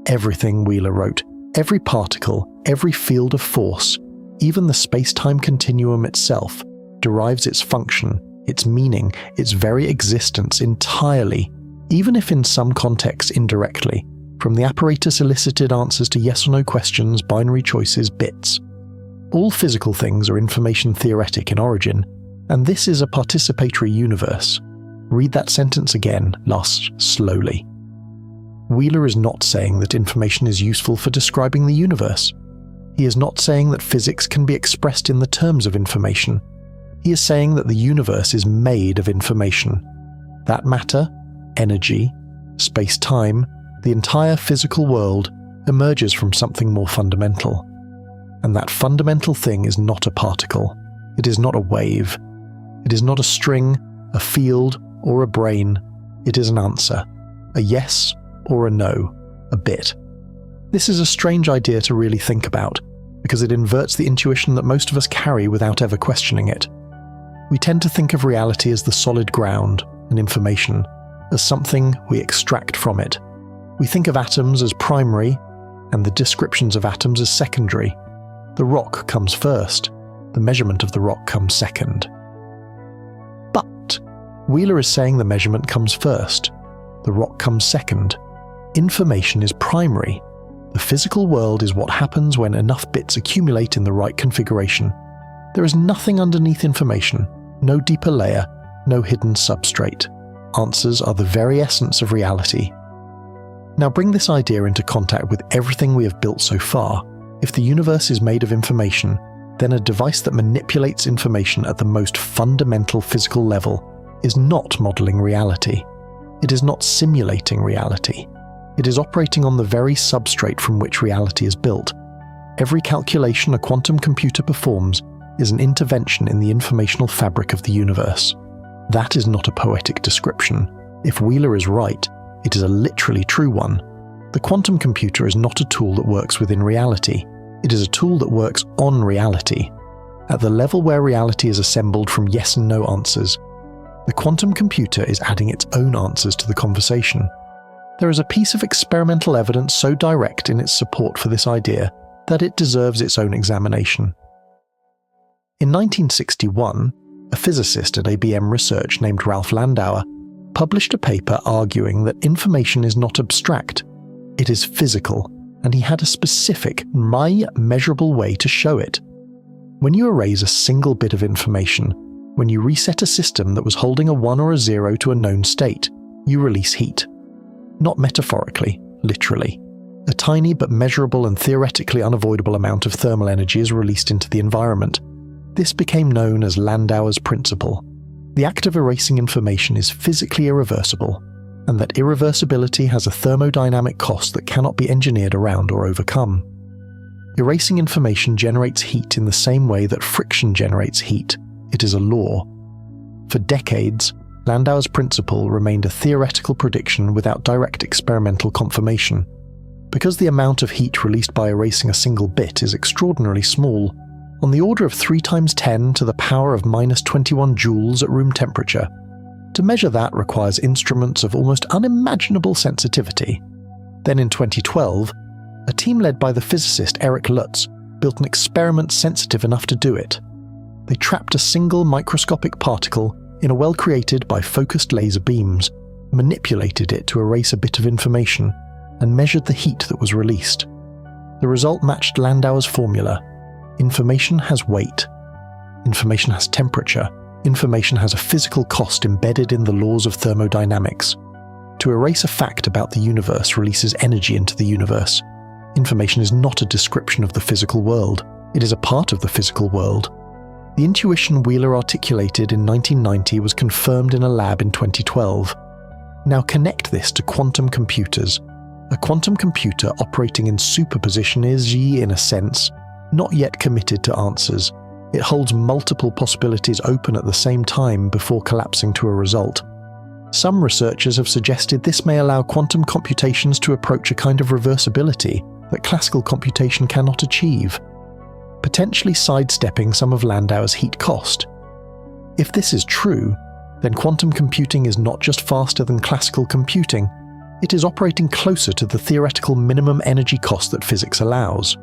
Everything, Wheeler wrote, every particle, every field of force, even the space-time continuum itself, derives its function, its meaning, its very existence entirely, even if in some contexts indirectly, from the apparatus elicited answers to yes or no questions, binary choices, bits. All physical things are information theoretic in origin, and this is a participatory universe. Read that sentence again, last slowly. Wheeler is not saying that information is useful for describing the universe. He is not saying that physics can be expressed in the terms of information. He is saying that the universe is made of information. That matter, energy, space-time, the entire physical world emerges from something more fundamental. And that fundamental thing is not a particle. It is not a wave. It is not a string, a field, or a brain. It is an answer. A yes or a no. A bit. This is a strange idea to really think about, because it inverts the intuition that most of us carry without ever questioning it. We tend to think of reality as the solid ground, and information, as something we extract from it. We think of atoms as primary, and the descriptions of atoms as secondary. The rock comes first. The measurement of the rock comes second. But Wheeler is saying the measurement comes first. The rock comes second. Information is primary. The physical world is what happens when enough bits accumulate in the right configuration. There is nothing underneath information, no deeper layer, no hidden substrate. Answers are the very essence of reality. Now bring this idea into contact with everything we have built so far. If the universe is made of information, then a device that manipulates information at the most fundamental physical level is not modeling reality. It is not simulating reality. It is operating on the very substrate from which reality is built. Every calculation a quantum computer performs is an intervention in the informational fabric of the universe. That is not a poetic description. If Wheeler is right, it is a literally true one. The quantum computer is not a tool that works within reality. It is a tool that works on reality. At the level where reality is assembled from yes and no answers, the quantum computer is adding its own answers to the conversation. There is a piece of experimental evidence so direct in its support for this idea that it deserves its own examination. In 1961, a physicist at IBM Research named Ralph Landauer published a paper arguing that information is not abstract, it is physical, and he had a specific, measurable way to show it. When you erase a single bit of information, when you reset a system that was holding a 1 or a 0 to a known state, you release heat. Not metaphorically, literally. A tiny but measurable and theoretically unavoidable amount of thermal energy is released into the environment. This became known as Landauer's principle. The act of erasing information is physically irreversible, and that irreversibility has a thermodynamic cost that cannot be engineered around or overcome. Erasing information generates heat in the same way that friction generates heat. It is a law. For decades, Landauer's principle remained a theoretical prediction without direct experimental confirmation. Because the amount of heat released by erasing a single bit is extraordinarily small, on the order of 3 × 10 to the power of -21 joules at room temperature, to measure that requires instruments of almost unimaginable sensitivity. Then in 2012, a team led by the physicist Eric Lutz built an experiment sensitive enough to do it. They trapped a single microscopic particle in a well created by focused laser beams, manipulated it to erase a bit of information, and measured the heat that was released. The result matched Landauer's formula. Information has weight. Information has temperature. Information has a physical cost embedded in the laws of thermodynamics. To erase a fact about the universe releases energy into the universe. Information is not a description of the physical world. It is a part of the physical world. The intuition Wheeler articulated in 1990 was confirmed in a lab in 2012. Now connect this to quantum computers. A quantum computer operating in superposition is, in a sense, not yet committed to answers. It holds multiple possibilities open at the same time before collapsing to a result. Some researchers have suggested this may allow quantum computations to approach a kind of reversibility that classical computation cannot achieve, potentially sidestepping some of Landauer's heat cost. If this is true, then quantum computing is not just faster than classical computing, it is operating closer to the theoretical minimum energy cost that physics allows.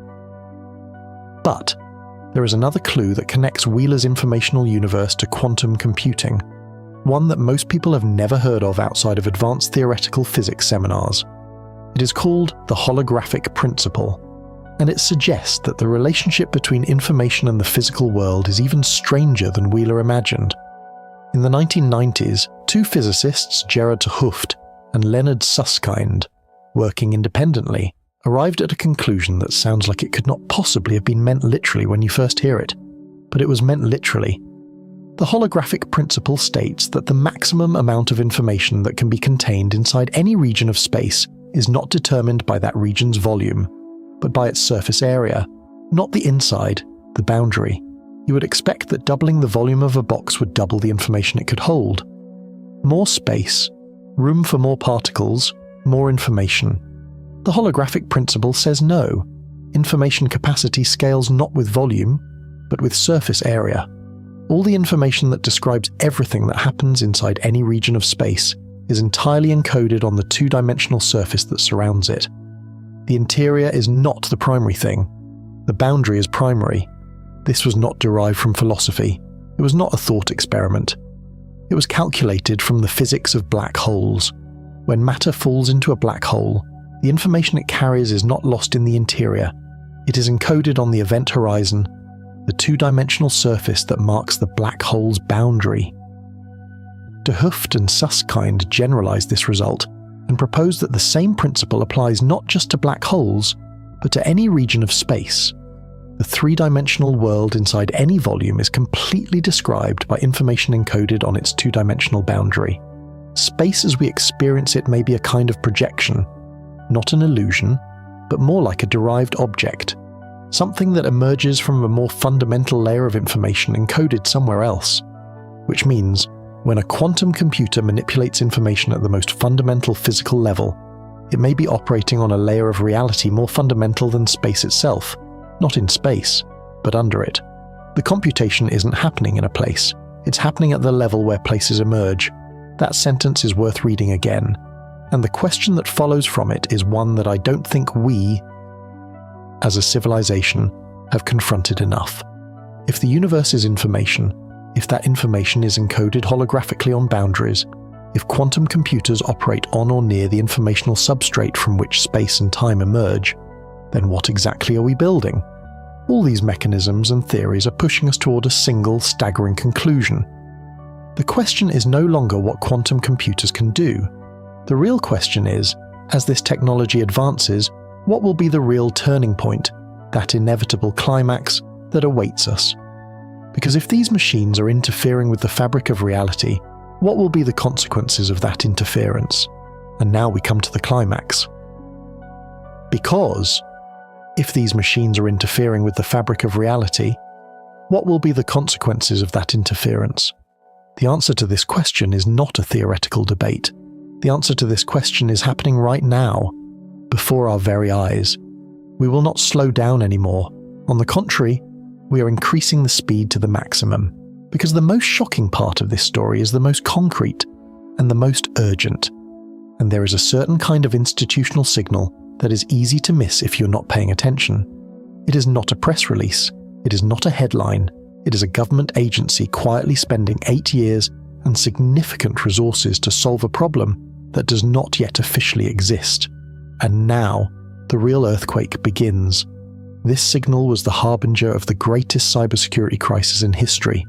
But there is another clue that connects Wheeler's informational universe to quantum computing, one that most people have never heard of outside of advanced theoretical physics seminars. It is called the holographic principle, and it suggests that the relationship between information and the physical world is even stranger than Wheeler imagined. In the 1990s, 2 physicists, Gerard 't Hooft and Leonard Susskind, working independently, arrived at a conclusion that sounds like it could not possibly have been meant literally when you first hear it, but it was meant literally. The holographic principle states that the maximum amount of information that can be contained inside any region of space is not determined by that region's volume, but by its surface area, not the inside, the boundary. You would expect that doubling the volume of a box would double the information it could hold. More space, room for more particles, more information. The holographic principle says no. Information capacity scales not with volume, but with surface area. All the information that describes everything that happens inside any region of space is entirely encoded on the 2-dimensional surface that surrounds it. The interior is not the primary thing. The boundary is primary. This was not derived from philosophy. It was not a thought experiment. It was calculated from the physics of black holes. When matter falls into a black hole, the information it carries is not lost in the interior. It is encoded on the event horizon, the 2-dimensional surface that marks the black hole's boundary. 't Hooft and Susskind generalized this result and proposed that the same principle applies not just to black holes, but to any region of space. The three-dimensional world inside any volume is completely described by information encoded on its two-dimensional boundary. Space as we experience it may be a kind of projection, not an illusion, but more like a derived object, something that emerges from a more fundamental layer of information encoded somewhere else. Which means, when a quantum computer manipulates information at the most fundamental physical level, it may be operating on a layer of reality more fundamental than space itself, not in space, but under it. The computation isn't happening in a place, it's happening at the level where places emerge. That sentence is worth reading again, and the question that follows from it is one that I don't think we, as a civilization, have confronted enough. If the universe is information, if that information is encoded holographically on boundaries, if quantum computers operate on or near the informational substrate from which space and time emerge, then what exactly are we building? All these mechanisms and theories are pushing us toward a single, staggering conclusion. The question is no longer what quantum computers can do. The real question is, as this technology advances, what will be the real turning point, that inevitable climax that awaits us? Because if these machines are interfering with the fabric of reality, what will be the consequences of that interference? And now we come to the climax. Because if these machines are interfering with the fabric of reality, what will be the consequences of that interference? The answer to this question is not a theoretical debate. The answer to this question is happening right now, before our very eyes. We will not slow down anymore. On the contrary, we are increasing the speed to the maximum, because the most shocking part of this story is the most concrete and the most urgent, and there is a certain kind of institutional signal that is easy to miss if you're not paying attention. It is not a press release, it is not a headline, it is a government agency quietly spending 8 years and significant resources to solve a problem that does not yet officially exist. And now, the real earthquake begins. This signal was the harbinger of the greatest cybersecurity crisis in history.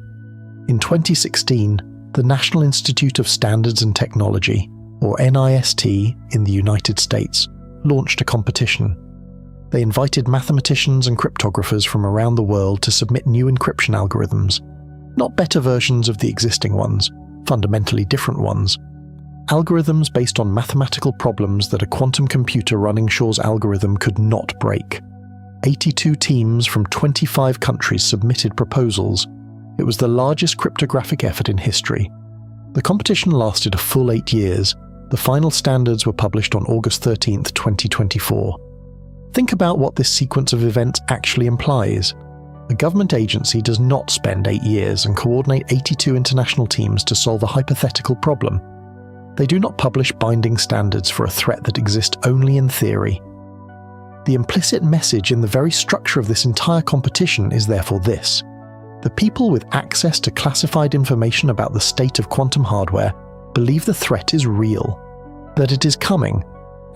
In 2016, the National Institute of Standards and Technology, or NIST in the United States, launched a competition. They invited mathematicians and cryptographers from around the world to submit new encryption algorithms, not better versions of the existing ones, fundamentally different ones. Algorithms based on mathematical problems that a quantum computer running Shor's algorithm could not break. 82 teams from 25 countries submitted proposals. It was the largest cryptographic effort in history. The competition lasted a full 8 years. The final standards were published on August 13, 2024. Think about what this sequence of events actually implies. A government agency does not spend 8 years and coordinate 82 international teams to solve a hypothetical problem. They do not publish binding standards for a threat that exists only in theory. The implicit message in the very structure of this entire competition is therefore this: the people with access to classified information about the state of quantum hardware believe the threat is real, that it is coming,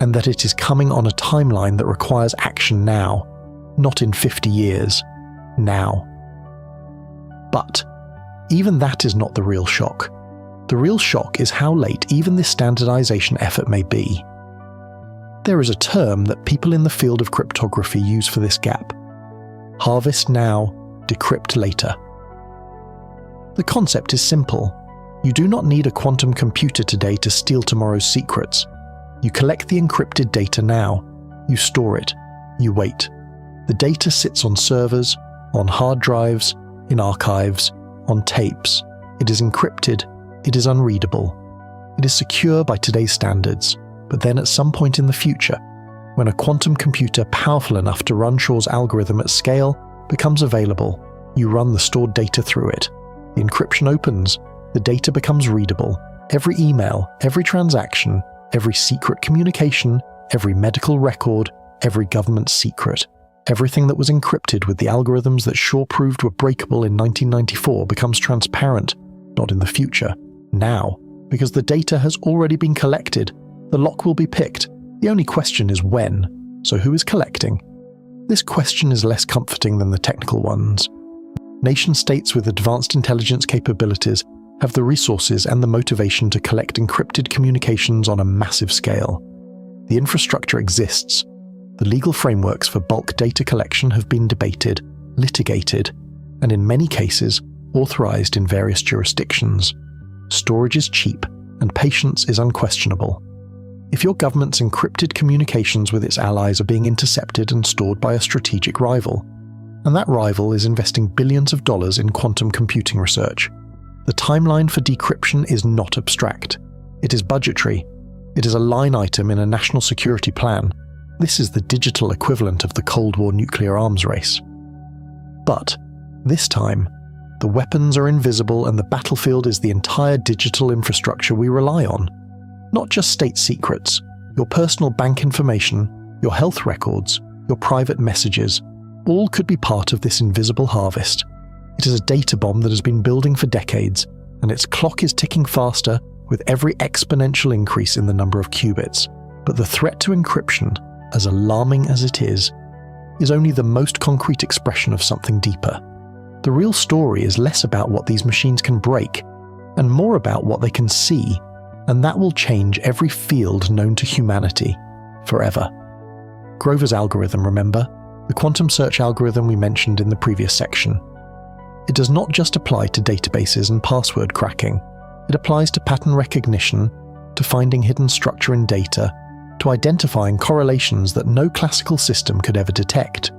and that it is coming on a timeline that requires action now, not in 50 years, now. But even that is not the real shock. The real shock is how late even this standardization effort may be. There is a term that people in the field of cryptography use for this gap: harvest now, decrypt later. The concept is simple. You do not need a quantum computer today to steal tomorrow's secrets. You collect the encrypted data now. You store it. You wait. The data sits on servers, on hard drives, in archives, on tapes. It is encrypted. It is unreadable. It is secure by today's standards, but then at some point in the future, when a quantum computer powerful enough to run Shor's algorithm at scale becomes available, you run the stored data through it. The encryption opens. The data becomes readable. Every email, every transaction, every secret communication, every medical record, every government secret, everything that was encrypted with the algorithms that Shor proved were breakable in 1994 becomes transparent, not in the future, now, because the data has already been collected. The lock will be picked. The only question is when. So who is collecting? This question is less comforting than the technical ones. Nation-states with advanced intelligence capabilities have the resources and the motivation to collect encrypted communications on a massive scale. The infrastructure exists. The legal frameworks for bulk data collection have been debated, litigated, and in many cases, authorized in various jurisdictions. Storage is cheap, and patience is unquestionable. If your government's encrypted communications with its allies are being intercepted and stored by a strategic rival, and that rival is investing billions of dollars in quantum computing research, the timeline for decryption is not abstract. It is budgetary. It is a line item in a national security plan. This is the digital equivalent of the Cold War nuclear arms race. But, this time, the weapons are invisible and the battlefield is the entire digital infrastructure we rely on. Not just state secrets, your personal bank information, your health records, your private messages, all could be part of this invisible harvest. It is a data bomb that has been building for decades, and its clock is ticking faster with every exponential increase in the number of qubits. But the threat to encryption, as alarming as it is only the most concrete expression of something deeper. The real story is less about what these machines can break, and more about what they can see, and that will change every field known to humanity, forever. Grover's algorithm, remember? The quantum search algorithm we mentioned in the previous section. It does not just apply to databases and password cracking. It applies to pattern recognition, to finding hidden structure in data, to identifying correlations that no classical system could ever detect.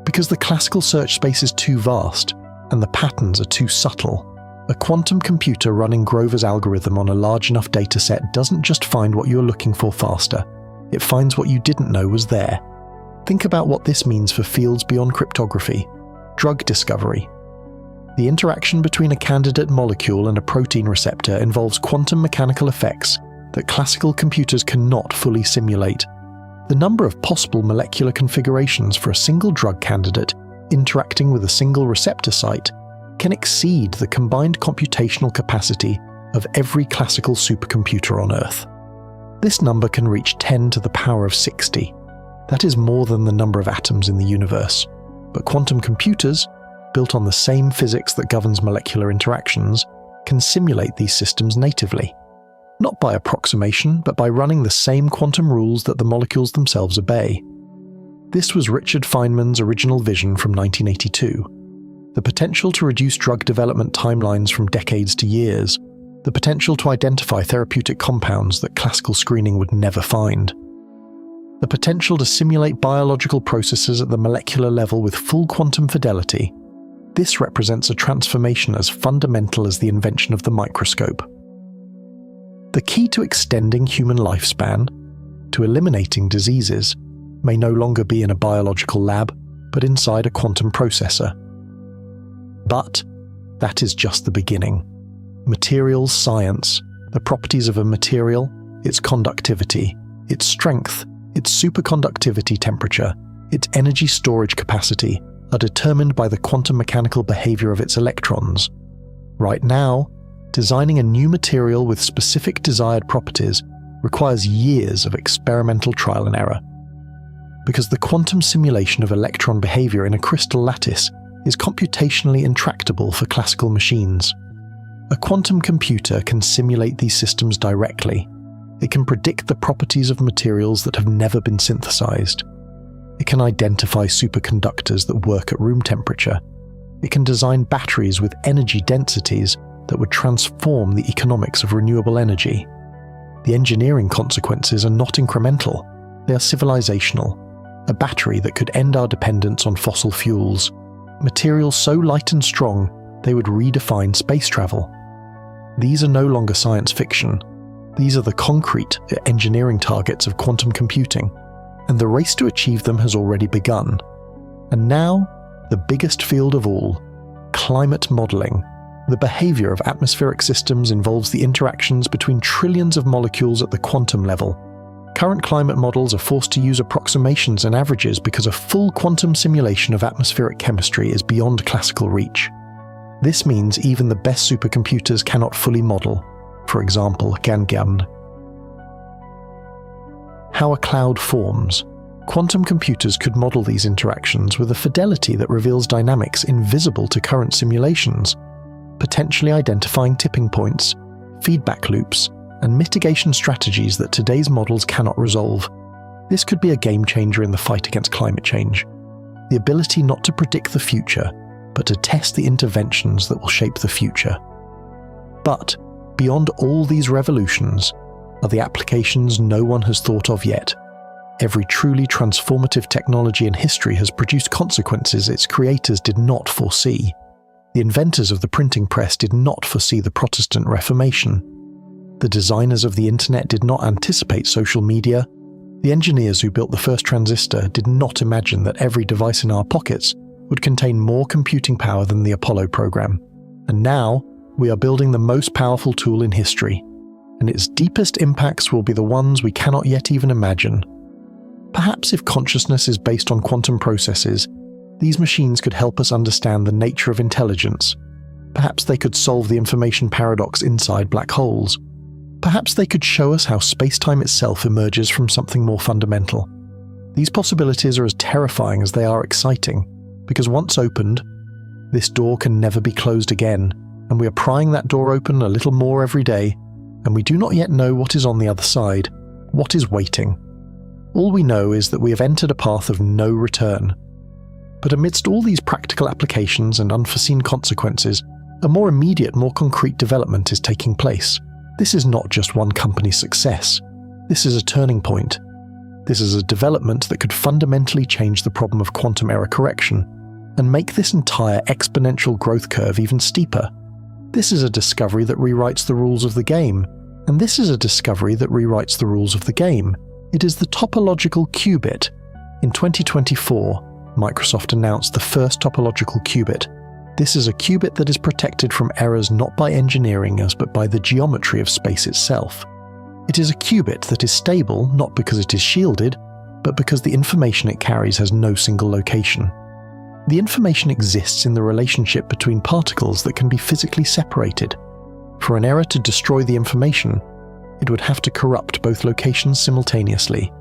Because the classical search space is too vast, and the patterns are too subtle, a quantum computer running Grover's algorithm on a large enough dataset doesn't just find what you're looking for faster, it finds what you didn't know was there. Think about what this means for fields beyond cryptography, drug discovery. The interaction between a candidate molecule and a protein receptor involves quantum mechanical effects that classical computers cannot fully simulate. The number of possible molecular configurations for a single drug candidate interacting with a single receptor site can exceed the combined computational capacity of every classical supercomputer on Earth. This number can reach 10 to the power of 60. That is more than the number of atoms in the universe. But quantum computers, built on the same physics that governs molecular interactions, can simulate these systems natively. Not by approximation, but by running the same quantum rules that the molecules themselves obey. This was Richard Feynman's original vision from 1982. The potential to reduce drug development timelines from decades to years. The potential to identify therapeutic compounds that classical screening would never find. The potential to simulate biological processes at the molecular level with full quantum fidelity. This represents a transformation as fundamental as the invention of the microscope. The key to extending human lifespan, to eliminating diseases, may no longer be in a biological lab, but inside a quantum processor. But that is just the beginning. Materials science, the properties of a material, its conductivity, its strength, its superconductivity temperature, its energy storage capacity, are determined by the quantum mechanical behavior of its electrons. Right now, designing a new material with specific desired properties requires years of experimental trial and error. Because the quantum simulation of electron behavior in a crystal lattice is computationally intractable for classical machines. A quantum computer can simulate these systems directly. It can predict the properties of materials that have never been synthesized. It can identify superconductors that work at room temperature. It can design batteries with energy densities that would transform the economics of renewable energy. The engineering consequences are not incremental, they are civilizational. A battery that could end our dependence on fossil fuels. Materials so light and strong, they would redefine space travel. These are no longer science fiction. These are the concrete engineering targets of quantum computing, and the race to achieve them has already begun. And now, the biggest field of all, climate modeling. The behavior of atmospheric systems involves the interactions between trillions of molecules at the quantum level. Current climate models are forced to use approximations and averages because a full quantum simulation of atmospheric chemistry is beyond classical reach. This means even the best supercomputers cannot fully model, for example, GAN. How a cloud forms. Quantum computers could model these interactions with a fidelity that reveals dynamics invisible to current simulations. potentially identifying tipping points, feedback loops, and mitigation strategies that today's models cannot resolve. This could be a game changer in the fight against climate change. The ability not to predict the future, but to test the interventions that will shape the future. But beyond all these revolutions are the applications no one has thought of yet. Every truly transformative technology in history has produced consequences its creators did not foresee. The inventors of the printing press did not foresee the Protestant Reformation. The designers of the internet did not anticipate social media. The engineers who built the first transistor did not imagine that every device in our pockets would contain more computing power than the Apollo program. And now, we are building the most powerful tool in history, and its deepest impacts will be the ones we cannot yet even imagine. Perhaps if consciousness is based on quantum processes, these machines could help us understand the nature of intelligence. Perhaps they could solve the information paradox inside black holes. Perhaps they could show us how space-time itself emerges from something more fundamental. These possibilities are as terrifying as they are exciting, because once opened, this door can never be closed again, and we are prying that door open a little more every day, and we do not yet know what is on the other side, what is waiting. All we know is that we have entered a path of no return. But amidst all these practical applications and unforeseen consequences, a more immediate, more concrete development is taking place. This is not just one company's success. This is a turning point. This is a development that could fundamentally change the problem of quantum error correction and make this entire exponential growth curve even steeper. This is a discovery that rewrites the rules of the game, and this is a discovery that rewrites the rules of the game. It is the topological qubit. In 2024, Microsoft announced the first topological qubit. This is a qubit that is protected from errors not by engineering us but by the geometry of space itself. It is a qubit that is stable not because it is shielded, but because the information it carries has no single location. The information exists in the relationship between particles that can be physically separated. For an error to destroy the information, it would have to corrupt both locations simultaneously.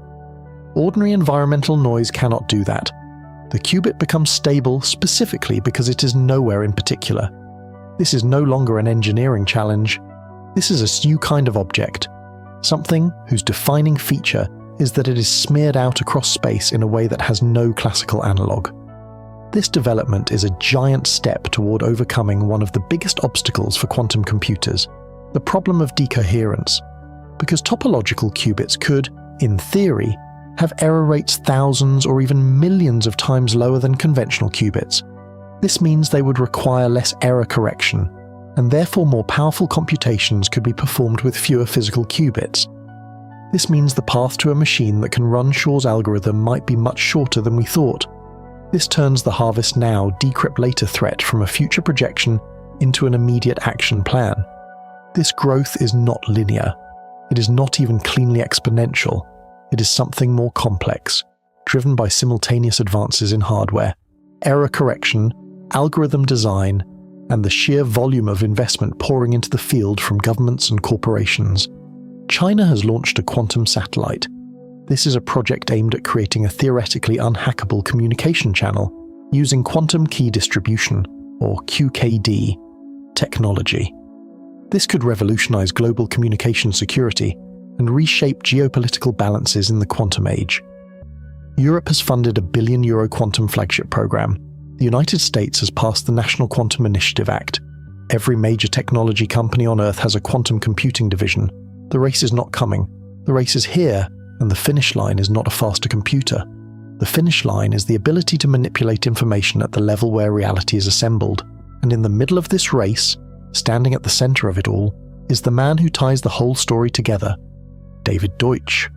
Ordinary environmental noise cannot do that. The qubit becomes stable specifically because it is nowhere in particular. This is no longer an engineering challenge. This is a new kind of object, something whose defining feature is that it is smeared out across space in a way that has no classical analogue. This development is a giant step toward overcoming one of the biggest obstacles for quantum computers, the problem of decoherence, because topological qubits could, in theory, have error rates thousands or even millions of times lower than conventional qubits. This means they would require less error correction, and therefore more powerful computations could be performed with fewer physical qubits. This means the path to a machine that can run Shor's algorithm might be much shorter than we thought. This turns the harvest now, decrypt later threat from a future projection into an immediate action plan. This growth is not linear. It is not even cleanly exponential. It is something more complex, driven by simultaneous advances in hardware, error correction, algorithm design, and the sheer volume of investment pouring into the field from governments and corporations. China has launched a quantum satellite. This is a project aimed at creating a theoretically unhackable communication channel using quantum key distribution, or QKD, technology. This could revolutionize global communication security and reshape geopolitical balances in the quantum age. Europe has funded a €1 billion quantum flagship program. The United States has passed the National Quantum Initiative Act. Every major technology company on Earth has a quantum computing division. The race is not coming. The race is here, and the finish line is not a faster computer. The finish line is the ability to manipulate information at the level where reality is assembled. And in the middle of this race, standing at the center of it all, is the man who ties the whole story together, David Deutsch.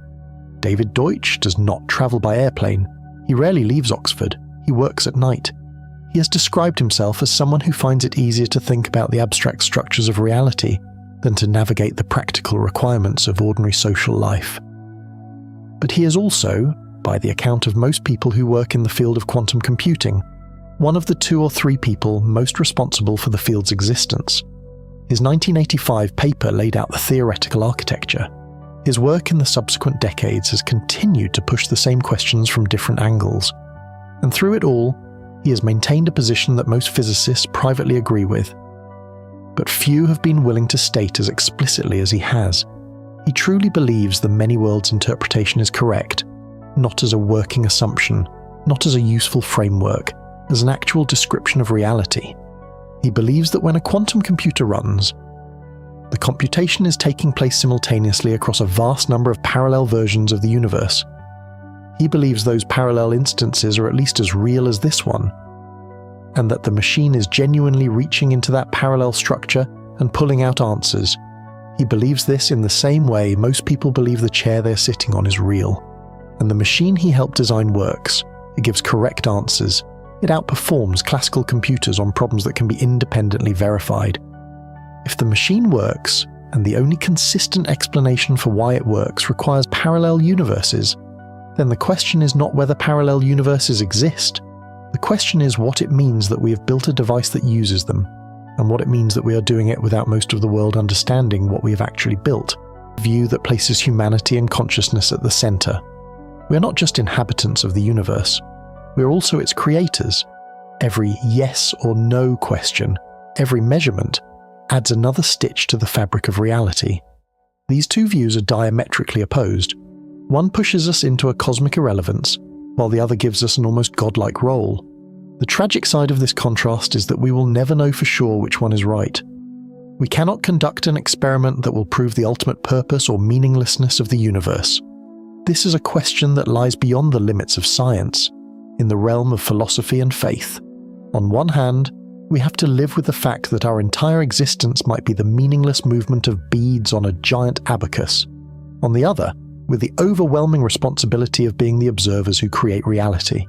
David Deutsch does not travel by airplane. He rarely leaves Oxford. He works at night. He has described himself as someone who finds it easier to think about the abstract structures of reality than to navigate the practical requirements of ordinary social life. But he is also, by the account of most people who work in the field of quantum computing, one of the 2 or 3 people most responsible for the field's existence. His 1985 paper laid out the theoretical architecture. His work in the subsequent decades has continued to push the same questions from different angles. And through it all, he has maintained a position that most physicists privately agree with. but few have been willing to state as explicitly as he has. He truly believes the many worlds interpretation is correct, not as a working assumption, not as a useful framework, as an actual description of reality. He believes that when a quantum computer runs, the computation is taking place simultaneously across a vast number of parallel versions of the universe. He believes those parallel instances are at least as real as this one, and that the machine is genuinely reaching into that parallel structure and pulling out answers. He believes this in the same way most people believe the chair they're sitting on is real. And the machine he helped design works. It gives correct answers. It outperforms classical computers on problems that can be independently verified. If the machine works, and the only consistent explanation for why it works requires parallel universes, then the question is not whether parallel universes exist. The question is what it means that we have built a device that uses them, and what it means that we are doing it without most of the world understanding what we have actually built. A view that places humanity and consciousness at the center. We are not just inhabitants of the universe, we are also its creators. Every yes or no question, every measurement, adds another stitch to the fabric of reality. These two views are diametrically opposed. One pushes us into a cosmic irrelevance, while the other gives us an almost godlike role. The tragic side of this contrast is that we will never know for sure which one is right. We cannot conduct an experiment that will prove the ultimate purpose or meaninglessness of the universe. This is a question that lies beyond the limits of science, in the realm of philosophy and faith. On one hand, we have to live with the fact that our entire existence might be the meaningless movement of beads on a giant abacus. On the other, with the overwhelming responsibility of being the observers who create reality.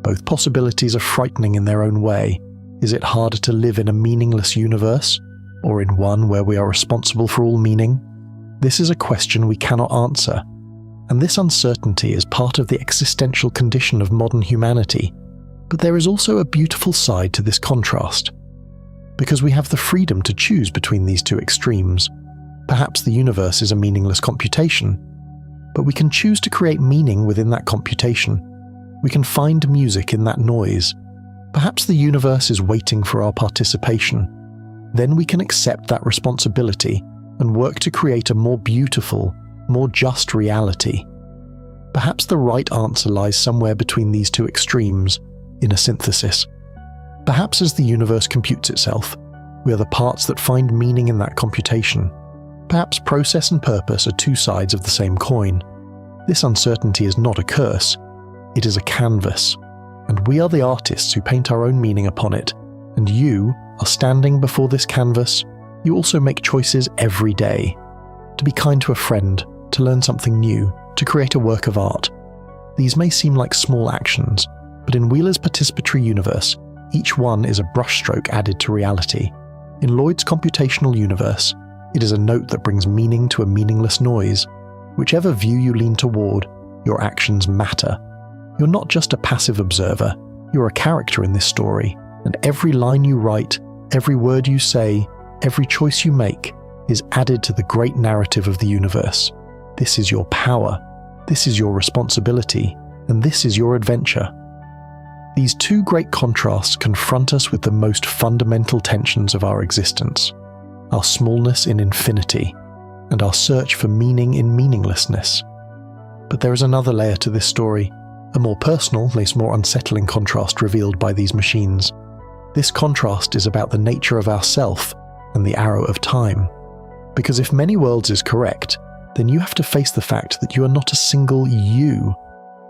Both possibilities are frightening in their own way. Is it harder to live in a meaningless universe, or in one where we are responsible for all meaning? This is a question we cannot answer, and this uncertainty is part of the existential condition of modern humanity. But there is also a beautiful side to this contrast, because we have the freedom to choose between these two extremes. Perhaps the universe is a meaningless computation, but we can choose to create meaning within that computation. We can find music in that noise. Perhaps the universe is waiting for our participation. Then we can accept that responsibility and work to create a more beautiful, more just reality. Perhaps the right answer lies somewhere between these two extremes, in a synthesis. Perhaps as the universe computes itself, we are the parts that find meaning in that computation. Perhaps process and purpose are two sides of the same coin. This uncertainty is not a curse, it is a canvas, and we are the artists who paint our own meaning upon it, and you are standing before this canvas. You also make choices every day. To be kind to a friend, to learn something new, to create a work of art. These may seem like small actions, but in Wheeler's participatory universe, each one is a brushstroke added to reality. In Lloyd's computational universe, it is a note that brings meaning to a meaningless noise. Whichever view you lean toward, your actions matter. You're not just a passive observer, you're a character in this story, and every line you write, every word you say, every choice you make is added to the great narrative of the universe. This is your power, this is your responsibility, and this is your adventure. These two great contrasts confront us with the most fundamental tensions of our existence, our smallness in infinity, and our search for meaning in meaninglessness. But there is another layer to this story, a more personal, less more unsettling contrast revealed by these machines. This contrast is about the nature of ourself and the arrow of time. Because if many worlds is correct, then you have to face the fact that you are not a single you.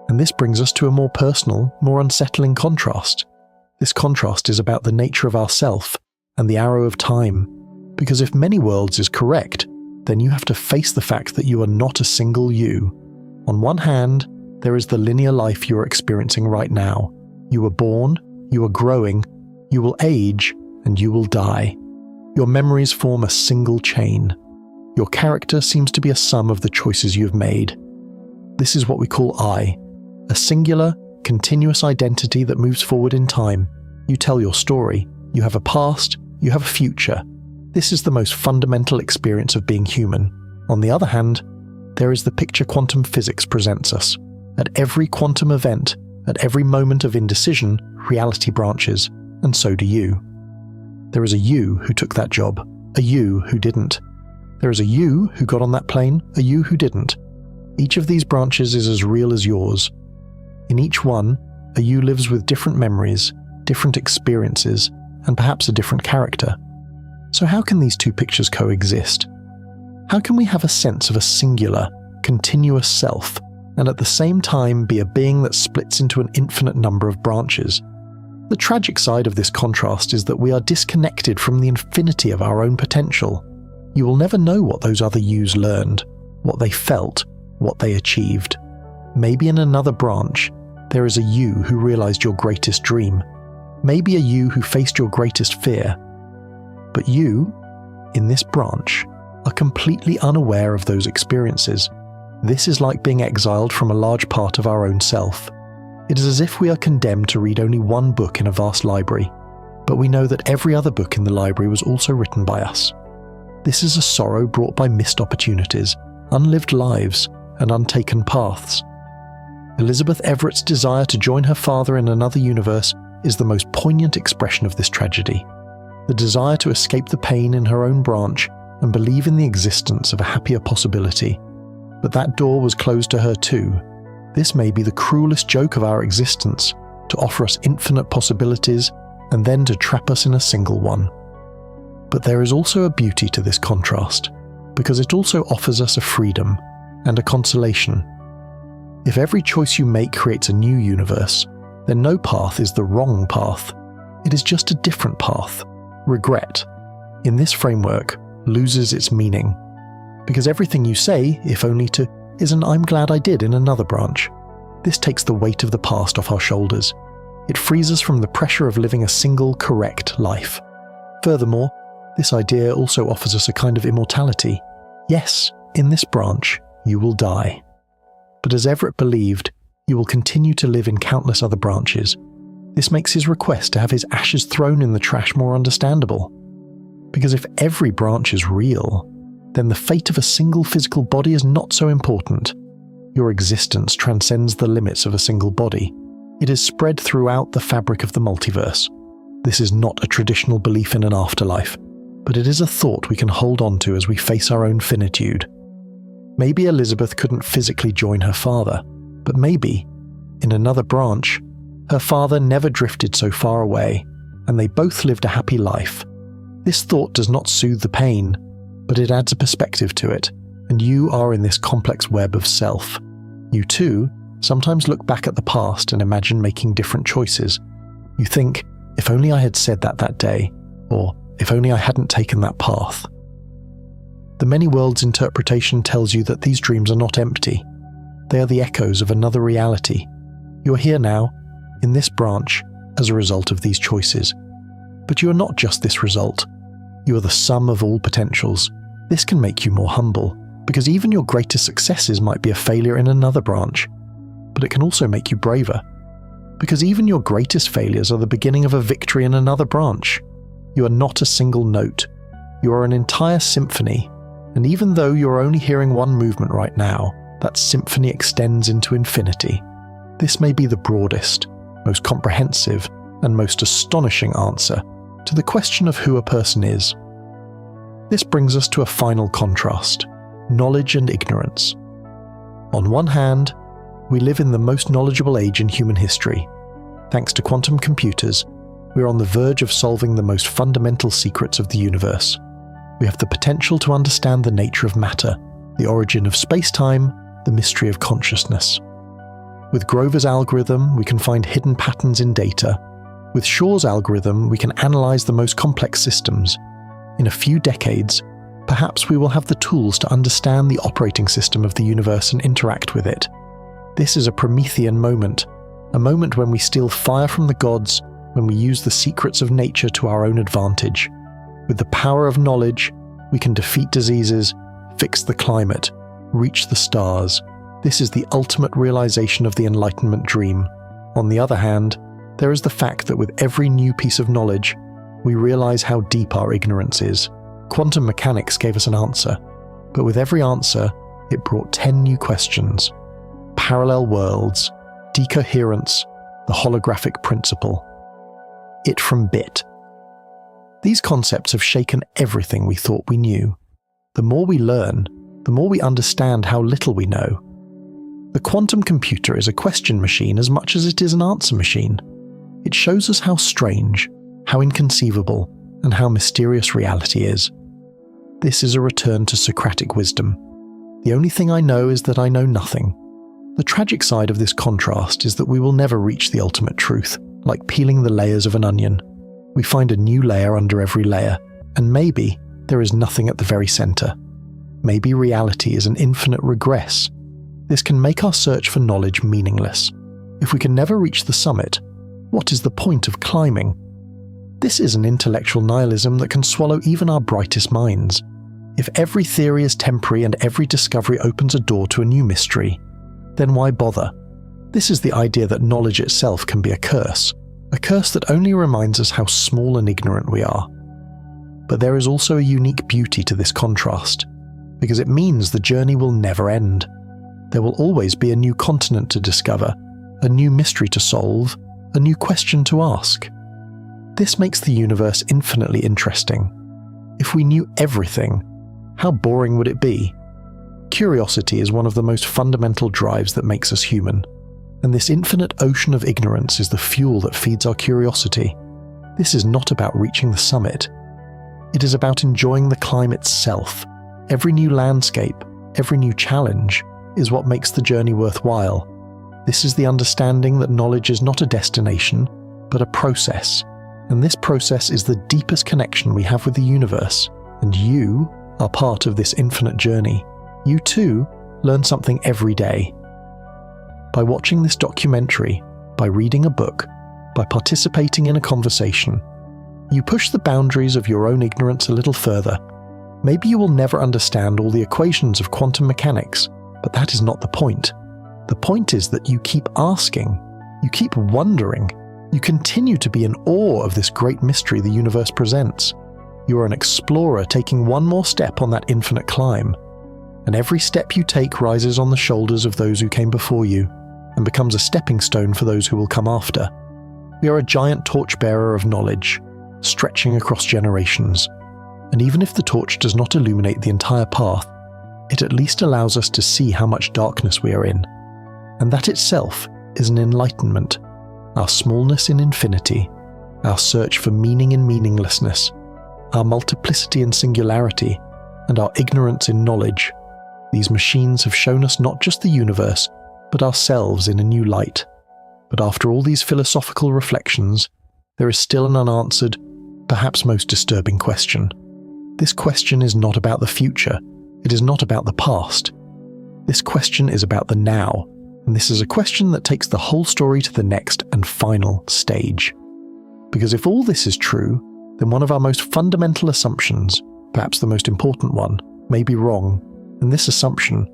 And this brings us to a more personal, more unsettling contrast. This contrast is about the nature of ourself and the arrow of time. Because if many worlds is correct, then you have to face the fact that you are not a single you. On one hand, there is the linear life you are experiencing right now. You were born, you are growing, you will age, and you will die. Your memories form a single chain. Your character seems to be a sum of the choices you have made. This is what we call I, a singular, continuous identity that moves forward in time. You tell your story, you have a past, you have a future. This is the most fundamental experience of being human. On the other hand, there is the picture quantum physics presents us. At every quantum event, at every moment of indecision, reality branches, and so do you. There is a you who took that job, a you who didn't. There is a you who got on that plane, a you who didn't. Each of these branches is as real as yours. In each one, a you lives with different memories, different experiences, and perhaps a different character. So how can these two pictures coexist? How can we have a sense of a singular, continuous self, and at the same time be a being that splits into an infinite number of branches? The tragic side of this contrast is that we are disconnected from the infinity of our own potential. You will never know what those other yous learned, what they felt, what they achieved. Maybe in another branch, there is a you who realized your greatest dream. Maybe a you who faced your greatest fear. But you, in this branch, are completely unaware of those experiences. This is like being exiled from a large part of our own self. It is as if we are condemned to read only one book in a vast library, but we know that every other book in the library was also written by us. This is a sorrow brought by missed opportunities, unlived lives, and untaken paths. Elizabeth Everett's desire to join her father in another universe is the most poignant expression of this tragedy. The desire to escape the pain in her own branch and believe in the existence of a happier possibility. But that door was closed to her too. This may be the cruelest joke of our existence, to offer us infinite possibilities and then to trap us in a single one. But there is also a beauty to this contrast, because it also offers us a freedom and a consolation. If every choice you make creates a new universe, then no path is the wrong path. It is just a different path. Regret, in this framework, loses its meaning. Because everything you say, if only to, is an I'm glad I did in another branch. This takes the weight of the past off our shoulders. It frees us from the pressure of living a single, correct life. Furthermore, this idea also offers us a kind of immortality. Yes, in this branch, you will die. But as Everett believed, you will continue to live in countless other branches. This makes his request to have his ashes thrown in the trash more understandable. Because if every branch is real, then the fate of a single physical body is not so important. Your existence transcends the limits of a single body. It is spread throughout the fabric of the multiverse. This is not a traditional belief in an afterlife, but it is a thought we can hold on to as we face our own finitude. Maybe Elizabeth couldn't physically join her father, but maybe, in another branch, her father never drifted so far away, and they both lived a happy life. This thought does not soothe the pain, but it adds a perspective to it, and you are in this complex web of self. You too sometimes look back at the past and imagine making different choices. You think, if only I had said that day, or if only I hadn't taken that path. The many worlds interpretation tells you that these dreams are not empty. They are the echoes of another reality. You are here now, in this branch, as a result of these choices. But you are not just this result. You are the sum of all potentials. This can make you more humble, because even your greatest successes might be a failure in another branch. But it can also make you braver, because even your greatest failures are the beginning of a victory in another branch. You are not a single note. You are an entire symphony, and even though you are only hearing one movement right now, that symphony extends into infinity. This may be the broadest, most comprehensive, and most astonishing answer to the question of who a person is. This brings us to a final contrast: knowledge and ignorance. On one hand, we live in the most knowledgeable age in human history. Thanks to quantum computers, we are on the verge of solving the most fundamental secrets of the universe. We have the potential to understand the nature of matter, the origin of space-time, the mystery of consciousness. With Grover's algorithm, we can find hidden patterns in data. With Shor's algorithm, we can analyze the most complex systems. In a few decades, perhaps we will have the tools to understand the operating system of the universe and interact with it. This is a Promethean moment, a moment when we steal fire from the gods, when we use the secrets of nature to our own advantage. With the power of knowledge, we can defeat diseases, fix the climate, reach the stars. This is the ultimate realization of the Enlightenment dream. On the other hand, there is the fact that with every new piece of knowledge, we realize how deep our ignorance is. Quantum mechanics gave us an answer, but with every answer, it brought 10 new questions. Parallel worlds, decoherence, the holographic principle. It from bit. These concepts have shaken everything we thought we knew. The more we learn, the more we understand how little we know. The quantum computer is a question machine as much as it is an answer machine. It shows us how strange, how inconceivable, and how mysterious reality is. This is a return to Socratic wisdom. The only thing I know is that I know nothing. The tragic side of this contrast is that we will never reach the ultimate truth. Like peeling the layers of an onion, we find a new layer under every layer, and maybe there is nothing at the very center. Maybe reality is an infinite regress. This can make our search for knowledge meaningless. If we can never reach the summit, what is the point of climbing? This is an intellectual nihilism that can swallow even our brightest minds. If every theory is temporary and every discovery opens a door to a new mystery, then why bother? This is the idea that knowledge itself can be a curse that only reminds us how small and ignorant we are. But there is also a unique beauty to this contrast, because it means the journey will never end. There will always be a new continent to discover, a new mystery to solve, a new question to ask. This makes the universe infinitely interesting. If we knew everything, how boring would it be? Curiosity is one of the most fundamental drives that makes us human. And this infinite ocean of ignorance is the fuel that feeds our curiosity. This is not about reaching the summit. It is about enjoying the climb itself. Every new landscape, every new challenge, is what makes the journey worthwhile. This is the understanding that knowledge is not a destination, but a process. And this process is the deepest connection we have with the universe. And you are part of this infinite journey. You too learn something every day. By watching this documentary, by reading a book, by participating in a conversation, you push the boundaries of your own ignorance a little further. Maybe you will never understand all the equations of quantum mechanics, but that is not the point. The point is that you keep asking, you keep wondering, you continue to be in awe of this great mystery the universe presents. You are an explorer taking one more step on that infinite climb. And every step you take rises on the shoulders of those who came before you, and becomes a stepping stone for those who will come after. We are a giant torchbearer of knowledge, stretching across generations. And even if the torch does not illuminate the entire path, it at least allows us to see how much darkness we are in. And that itself is an enlightenment. Our smallness in infinity, our search for meaning in meaninglessness, our multiplicity in singularity, and our ignorance in knowledge. These machines have shown us not just the universe, but ourselves in a new light. But after all these philosophical reflections, there is still an unanswered, perhaps most disturbing question. This question is not about the future. It is not about the past. This question is about the now, and this is a question that takes the whole story to the next and final stage. Because if all this is true, then one of our most fundamental assumptions, perhaps the most important one, may be wrong, and this assumption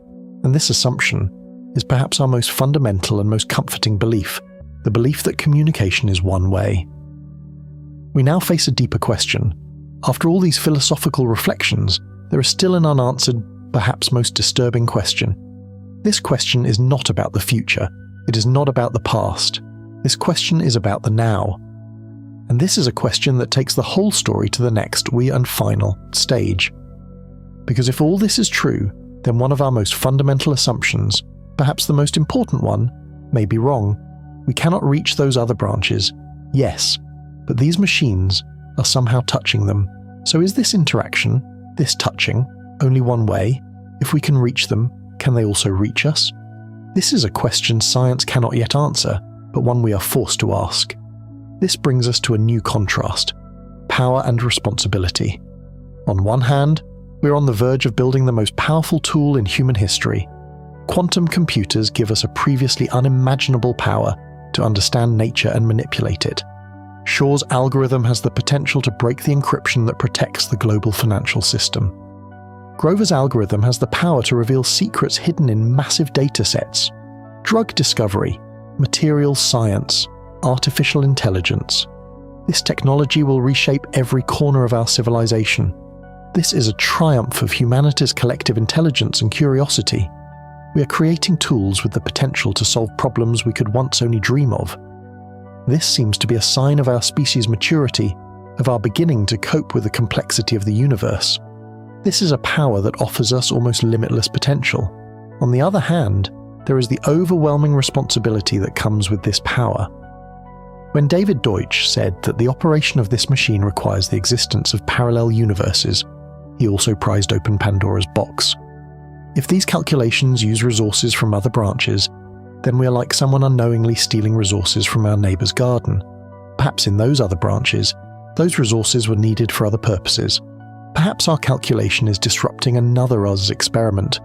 is perhaps our most fundamental and most comforting belief, the belief that communication is one way. We now face a deeper question. After all these philosophical reflections, there is still an unanswered, perhaps most disturbing question. This question is not about the future. It is not about the past. This question is about the now. And this is a question that takes the whole story to the next and final stage. Because if all this is true, then one of our most fundamental assumptions, perhaps the most important one, may be wrong. We cannot reach those other branches, yes, but these machines are somehow touching them. So is this interaction, this touching, only one way? If we can reach them, can they also reach us? This is a question science cannot yet answer, but one we are forced to ask. This brings us to a new contrast: power and responsibility. On one hand, we're on the verge of building the most powerful tool in human history. Quantum computers give us a previously unimaginable power to understand nature and manipulate it. Shor's algorithm has the potential to break the encryption that protects the global financial system. Grover's algorithm has the power to reveal secrets hidden in massive data sets. Drug discovery, materials science, artificial intelligence. This technology will reshape every corner of our civilization. This is a triumph of humanity's collective intelligence and curiosity. We are creating tools with the potential to solve problems we could once only dream of. This seems to be a sign of our species' maturity, of our beginning to cope with the complexity of the universe. This is a power that offers us almost limitless potential. On the other hand, there is the overwhelming responsibility that comes with this power. When David Deutsch said that the operation of this machine requires the existence of parallel universes, he also prized open Pandora's box. If these calculations use resources from other branches, then we are like someone unknowingly stealing resources from our neighbour's garden. Perhaps in those other branches, those resources were needed for other purposes. Perhaps our calculation is disrupting another us experiment.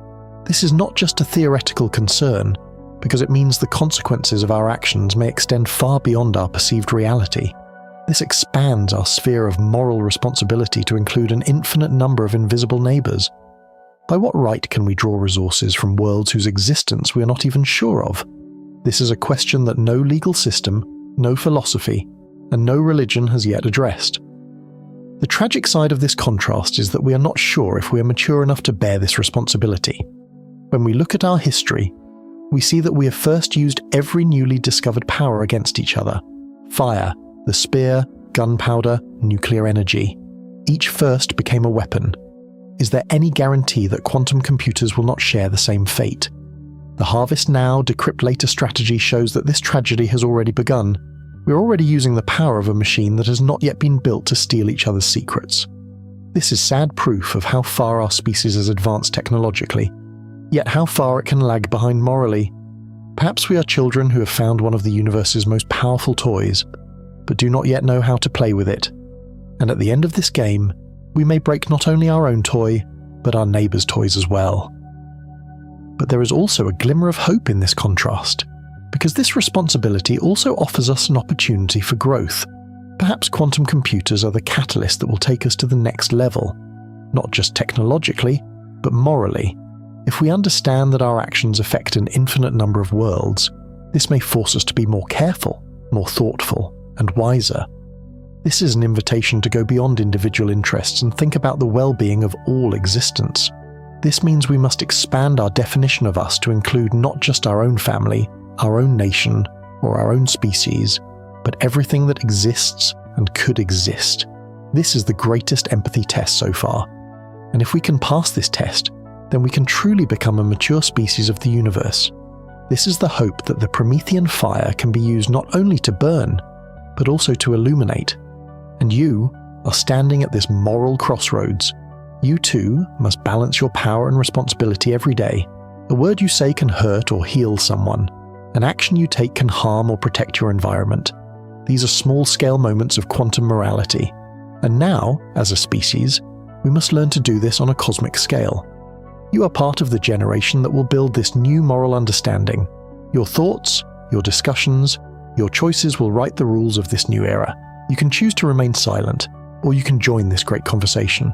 This is not just a theoretical concern, because it means the consequences of our actions may extend far beyond our perceived reality. This expands our sphere of moral responsibility to include an infinite number of invisible neighbours. By what right can we draw resources from worlds whose existence we are not even sure of? This is a question that no legal system, no philosophy, and no religion has yet addressed. The tragic side of this contrast is that we are not sure if we are mature enough to bear this responsibility. When we look at our history, we see that we have first used every newly discovered power against each other. Fire, the spear, gunpowder, nuclear energy. Each first became a weapon. Is there any guarantee that quantum computers will not share the same fate? The harvest now, decrypt later strategy shows that this tragedy has already begun. We're already using the power of a machine that has not yet been built to steal each other's secrets. This is sad proof of how far our species has advanced technologically, yet how far it can lag behind morally. Perhaps we are children who have found one of the universe's most powerful toys, but do not yet know how to play with it. And at the end of this game, we may break not only our own toy, but our neighbour's toys as well. But there is also a glimmer of hope in this contrast, because this responsibility also offers us an opportunity for growth. Perhaps quantum computers are the catalyst that will take us to the next level, not just technologically, but morally. If we understand that our actions affect an infinite number of worlds, this may force us to be more careful, more thoughtful, and wiser. This is an invitation to go beyond individual interests and think about the well-being of all existence. This means we must expand our definition of us to include not just our own family, our own nation, or our own species, but everything that exists and could exist. This is the greatest empathy test so far. And if we can pass this test, then we can truly become a mature species of the universe. This is the hope that the Promethean fire can be used not only to burn, but also to illuminate. And you are standing at this moral crossroads. You too must balance your power and responsibility every day. A word you say can hurt or heal someone. An action you take can harm or protect your environment. These are small-scale moments of quantum morality. And now, as a species, we must learn to do this on a cosmic scale. You are part of the generation that will build this new moral understanding. Your thoughts, your discussions, your choices will write the rules of this new era. You can choose to remain silent, or you can join this great conversation.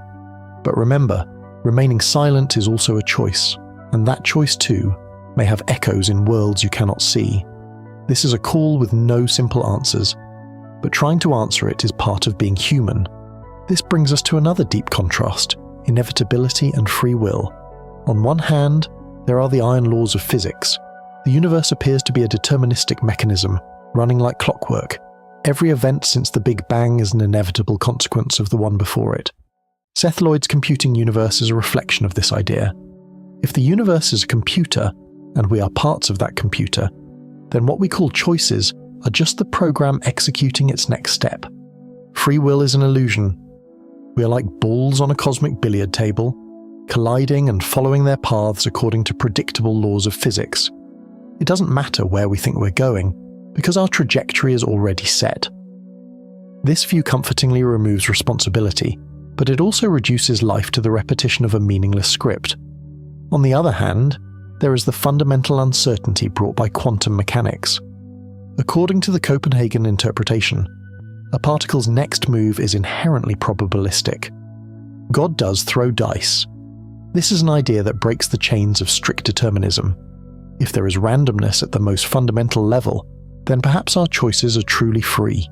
But remember, remaining silent is also a choice, and that choice too may have echoes in worlds you cannot see. This is a call with no simple answers, but trying to answer it is part of being human. This brings us to another deep contrast: inevitability and free will. On one hand, there are the iron laws of physics. The universe appears to be a deterministic mechanism, running like clockwork. Every event since the Big Bang is an inevitable consequence of the one before it. Seth Lloyd's computing universe is a reflection of this idea. If the universe is a computer, and we are parts of that computer, then what we call choices are just the program executing its next step. Free will is an illusion. We are like balls on a cosmic billiard table, colliding and following their paths according to predictable laws of physics. It doesn't matter where we think we're going, because our trajectory is already set. This view comfortingly removes responsibility, but it also reduces life to the repetition of a meaningless script. On the other hand, there is the fundamental uncertainty brought by quantum mechanics. According to the Copenhagen Interpretation, a particle's next move is inherently probabilistic. God does throw dice. This is an idea that breaks the chains of strict determinism. If there is randomness at the most fundamental level, then perhaps our choices are truly free.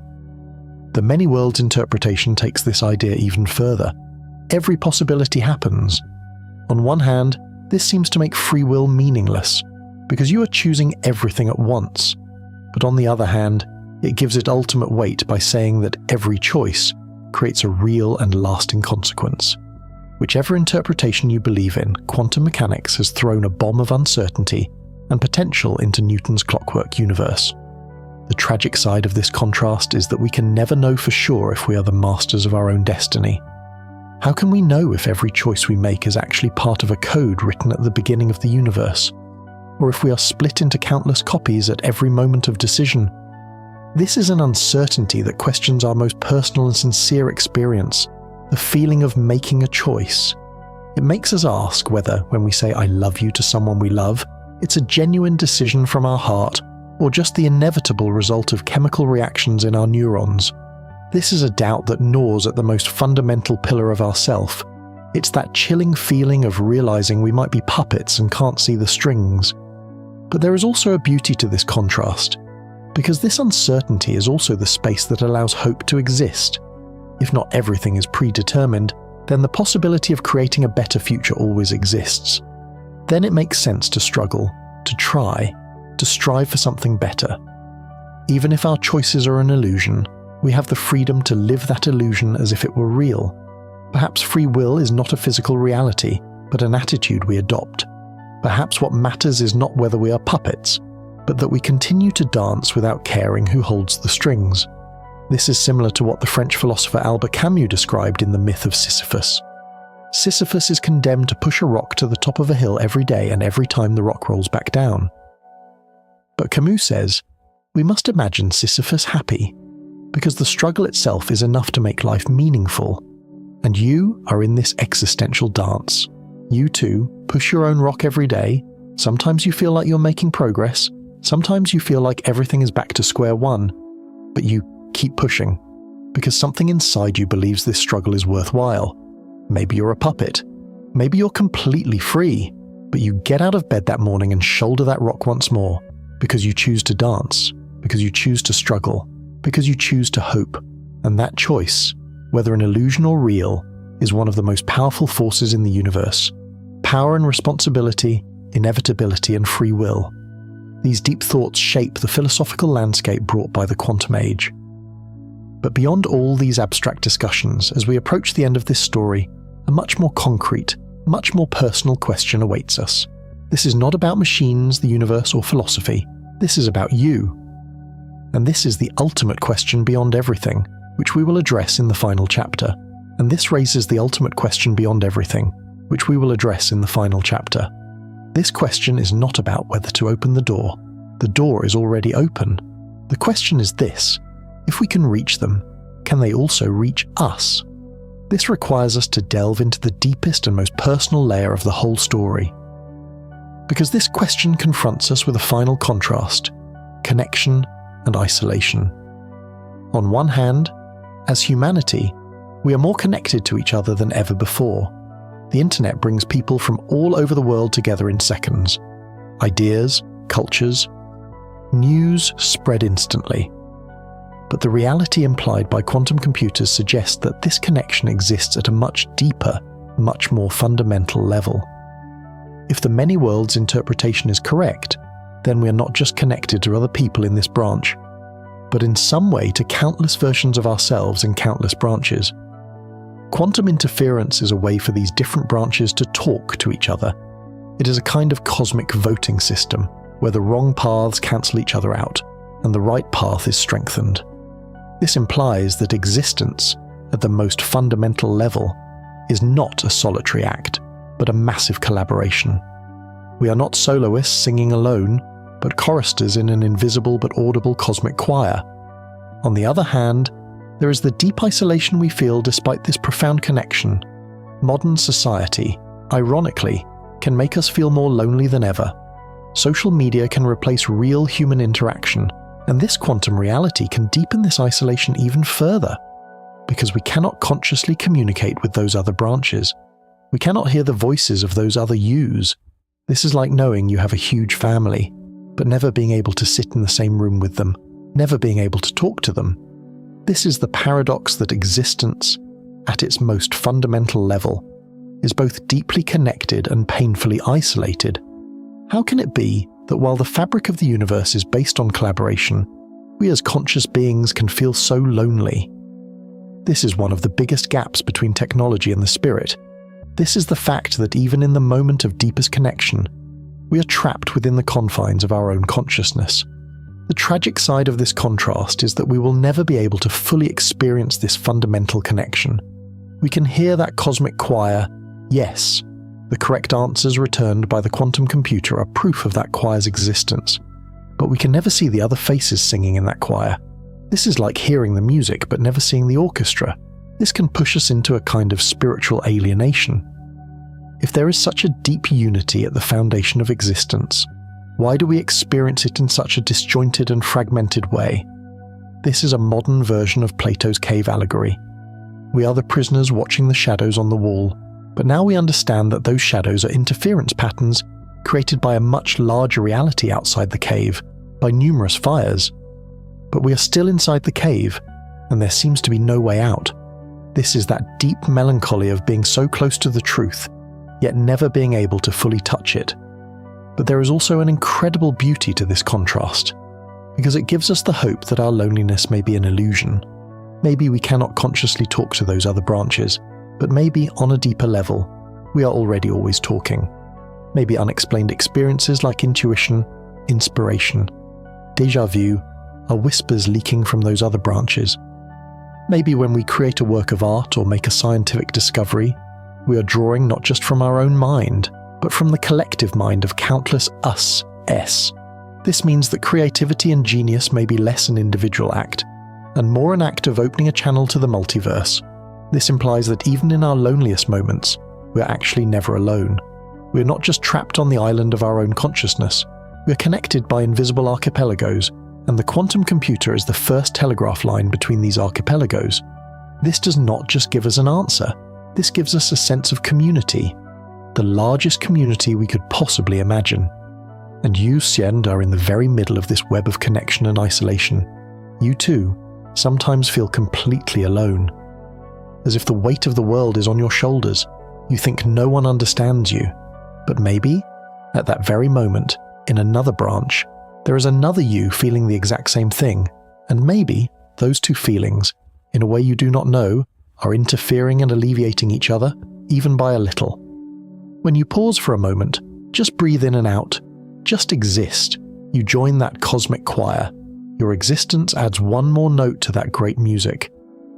The many worlds interpretation takes this idea even further. Every possibility happens. On one hand, this seems to make free will meaningless, because you are choosing everything at once. But on the other hand, it gives it ultimate weight by saying that every choice, creates a real and lasting consequence. Whichever interpretation you believe in, quantum mechanics has thrown a bomb of uncertainty and potential into Newton's clockwork universe. The tragic side of this contrast is that we can never know for sure if we are the masters of our own destiny. How can we know if every choice we make is actually part of a code written at the beginning of the universe? Or if we are split into countless copies at every moment of decision? This is an uncertainty that questions our most personal and sincere experience, the feeling of making a choice. It makes us ask whether, when we say "I love you" to someone we love, it's a genuine decision from our heart, or just the inevitable result of chemical reactions in our neurons. This is a doubt that gnaws at the most fundamental pillar of our self. It's that chilling feeling of realizing we might be puppets and can't see the strings. But there is also a beauty to this contrast, because this uncertainty is also the space that allows hope to exist. If not everything is predetermined, then the possibility of creating a better future always exists. Then it makes sense to struggle, to try, to strive for something better. Even if our choices are an illusion, we have the freedom to live that illusion as if it were real. Perhaps free will is not a physical reality, but an attitude we adopt. Perhaps what matters is not whether we are puppets, but that we continue to dance without caring who holds the strings. This is similar to what the French philosopher Albert Camus described in The Myth of Sisyphus. Sisyphus is condemned to push a rock to the top of a hill every day and every time the rock rolls back down. But Camus says, we must imagine Sisyphus happy, because the struggle itself is enough to make life meaningful. And you are in this existential dance. You too push your own rock every day. Sometimes you feel like you're making progress. Sometimes you feel like everything is back to square one. But you keep pushing, because something inside you believes this struggle is worthwhile. Maybe you're a puppet. Maybe you're completely free. But you get out of bed that morning and shoulder that rock once more, because you choose to dance, because you choose to struggle, because you choose to hope. And that choice, whether an illusion or real, is one of the most powerful forces in the universe. Power and responsibility, inevitability and free will. These deep thoughts shape the philosophical landscape brought by the quantum age. But beyond all these abstract discussions, as we approach the end of this story, a much more concrete, much more personal question awaits us. This is not about machines, the universe, or philosophy. This is about you. And this is the ultimate question beyond everything, which we will address in the final chapter. And this raises the ultimate question beyond everything, which we will address in the final chapter. This question is not about whether to open the door. The door is already open. The question is this: if we can reach them, can they also reach us? This requires us to delve into the deepest and most personal layer of the whole story. Because this question confronts us with a final contrast: connection and isolation. On one hand, as humanity, we are more connected to each other than ever before. The internet brings people from all over the world together in seconds. Ideas, cultures, news spread instantly. But the reality implied by quantum computers suggests that this connection exists at a much deeper, much more fundamental level. If the many worlds interpretation is correct, then we are not just connected to other people in this branch, but in some way to countless versions of ourselves in countless branches. Quantum interference is a way for these different branches to talk to each other. It is a kind of cosmic voting system, where the wrong paths cancel each other out, and the right path is strengthened. This implies that existence, at the most fundamental level, is not a solitary act, but a massive collaboration. We are not soloists singing alone, but choristers in an invisible but audible cosmic choir. On the other hand, there is the deep isolation we feel despite this profound connection. Modern society, ironically, can make us feel more lonely than ever. Social media can replace real human interaction, and this quantum reality can deepen this isolation even further, because we cannot consciously communicate with those other branches. We cannot hear the voices of those other yous. This is like knowing you have a huge family, but never being able to sit in the same room with them, never being able to talk to them. This is the paradox that existence, at its most fundamental level, is both deeply connected and painfully isolated. How can it be that while the fabric of the universe is based on collaboration, we as conscious beings can feel so lonely? This is one of the biggest gaps between technology and the spirit. This is the fact that even in the moment of deepest connection, we are trapped within the confines of our own consciousness. The tragic side of this contrast is that we will never be able to fully experience this fundamental connection. We can hear that cosmic choir, yes. The correct answers returned by the quantum computer are proof of that choir's existence. But we can never see the other faces singing in that choir. This is like hearing the music but never seeing the orchestra. This can push us into a kind of spiritual alienation. If there is such a deep unity at the foundation of existence, why do we experience it in such a disjointed and fragmented way? This is a modern version of Plato's cave allegory. We are the prisoners watching the shadows on the wall, but now we understand that those shadows are interference patterns created by a much larger reality outside the cave, by numerous fires. But we are still inside the cave, and there seems to be no way out. This is that deep melancholy of being so close to the truth, yet never being able to fully touch it. But there is also an incredible beauty to this contrast, because it gives us the hope that our loneliness may be an illusion. Maybe we cannot consciously talk to those other branches, but maybe on a deeper level, we are already always talking. Maybe unexplained experiences like intuition, inspiration, déjà vu, are whispers leaking from those other branches. Maybe when we create a work of art or make a scientific discovery, we are drawing not just from our own mind, but from the collective mind of countless us-s. This means that creativity and genius may be less an individual act, and more an act of opening a channel to the multiverse. This implies that even in our loneliest moments, we are actually never alone. We are not just trapped on the island of our own consciousness, we are connected by invisible archipelagos, and the quantum computer is the first telegraph line between these archipelagos. This does not just give us an answer, this gives us a sense of community, the largest community we could possibly imagine. And you, Siend, are in the very middle of this web of connection and isolation. You too sometimes feel completely alone. As if the weight of the world is on your shoulders, you think no one understands you. But maybe, at that very moment, in another branch, there is another you feeling the exact same thing, and maybe those two feelings, in a way you do not know, are interfering and alleviating each other, even by a little. When you pause for a moment, just breathe in and out, just exist, you join that cosmic choir. Your existence adds one more note to that great music,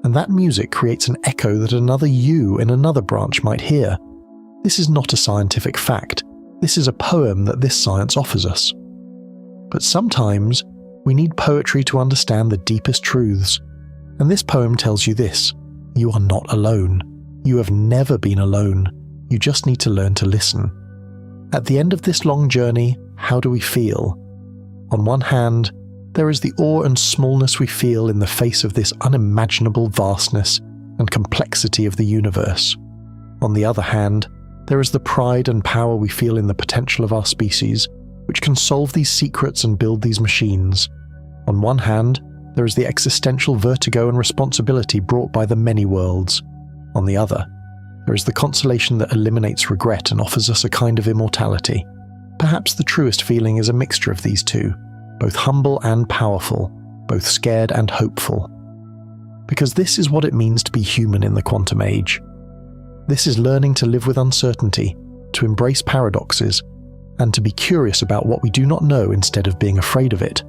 and that music creates an echo that another you in another branch might hear. This is not a scientific fact, this is a poem that this science offers us. But sometimes, we need poetry to understand the deepest truths, and this poem tells you this: you are not alone. You have never been alone. You just need to learn to listen. At the end of this long journey, how do we feel? On one hand, there is the awe and smallness we feel in the face of this unimaginable vastness and complexity of the universe. On the other hand, there is the pride and power we feel in the potential of our species, which can solve these secrets and build these machines. On one hand, there is the existential vertigo and responsibility brought by the many worlds. On the other, there is the consolation that eliminates regret and offers us a kind of immortality. Perhaps the truest feeling is a mixture of these two, both humble and powerful, both scared and hopeful. Because this is what it means to be human in the quantum age. This is learning to live with uncertainty, to embrace paradoxes, and to be curious about what we do not know instead of being afraid of it.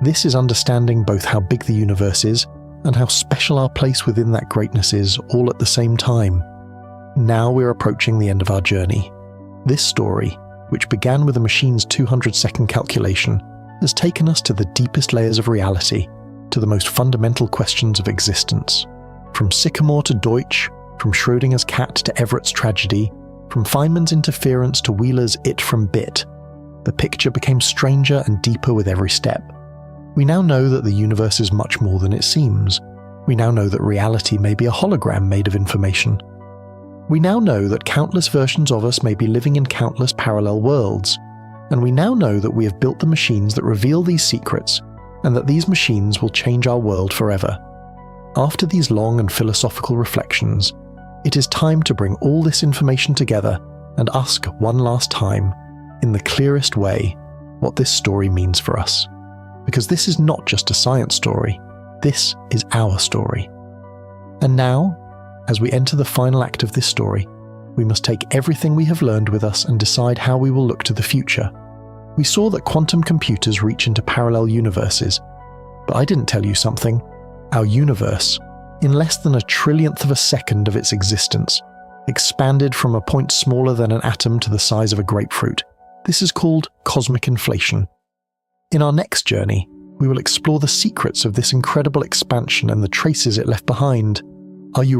This is understanding both how big the universe is and how special our place within that greatness is, all at the same time. Now we're approaching the end of our journey. This story, which began with a machine's 200-second calculation, has taken us to the deepest layers of reality, to the most fundamental questions of existence. From Sycamore to Deutsch, from Schrödinger's cat to Everett's tragedy, from Feynman's interference to Wheeler's it from bit, the picture became stranger and deeper with every step. We now know that the universe is much more than it seems. We now know that reality may be a hologram made of information. We now know that countless versions of us may be living in countless parallel worlds. And we now know that we have built the machines that reveal these secrets, and that these machines will change our world forever. After these long and philosophical reflections, it is time to bring all this information together and ask one last time, in the clearest way, what this story means for us. Because this is not just a science story, this is our story. And now, as we enter the final act of this story, we must take everything we have learned with us and decide how we will look to the future. We saw that quantum computers reach into parallel universes, but I didn't tell you something. Our universe, in less than a trillionth of a second of its existence, expanded from a point smaller than an atom to the size of a grapefruit. This is called cosmic inflation. In our next journey, we will explore the secrets of this incredible expansion and the traces it left behind. Are you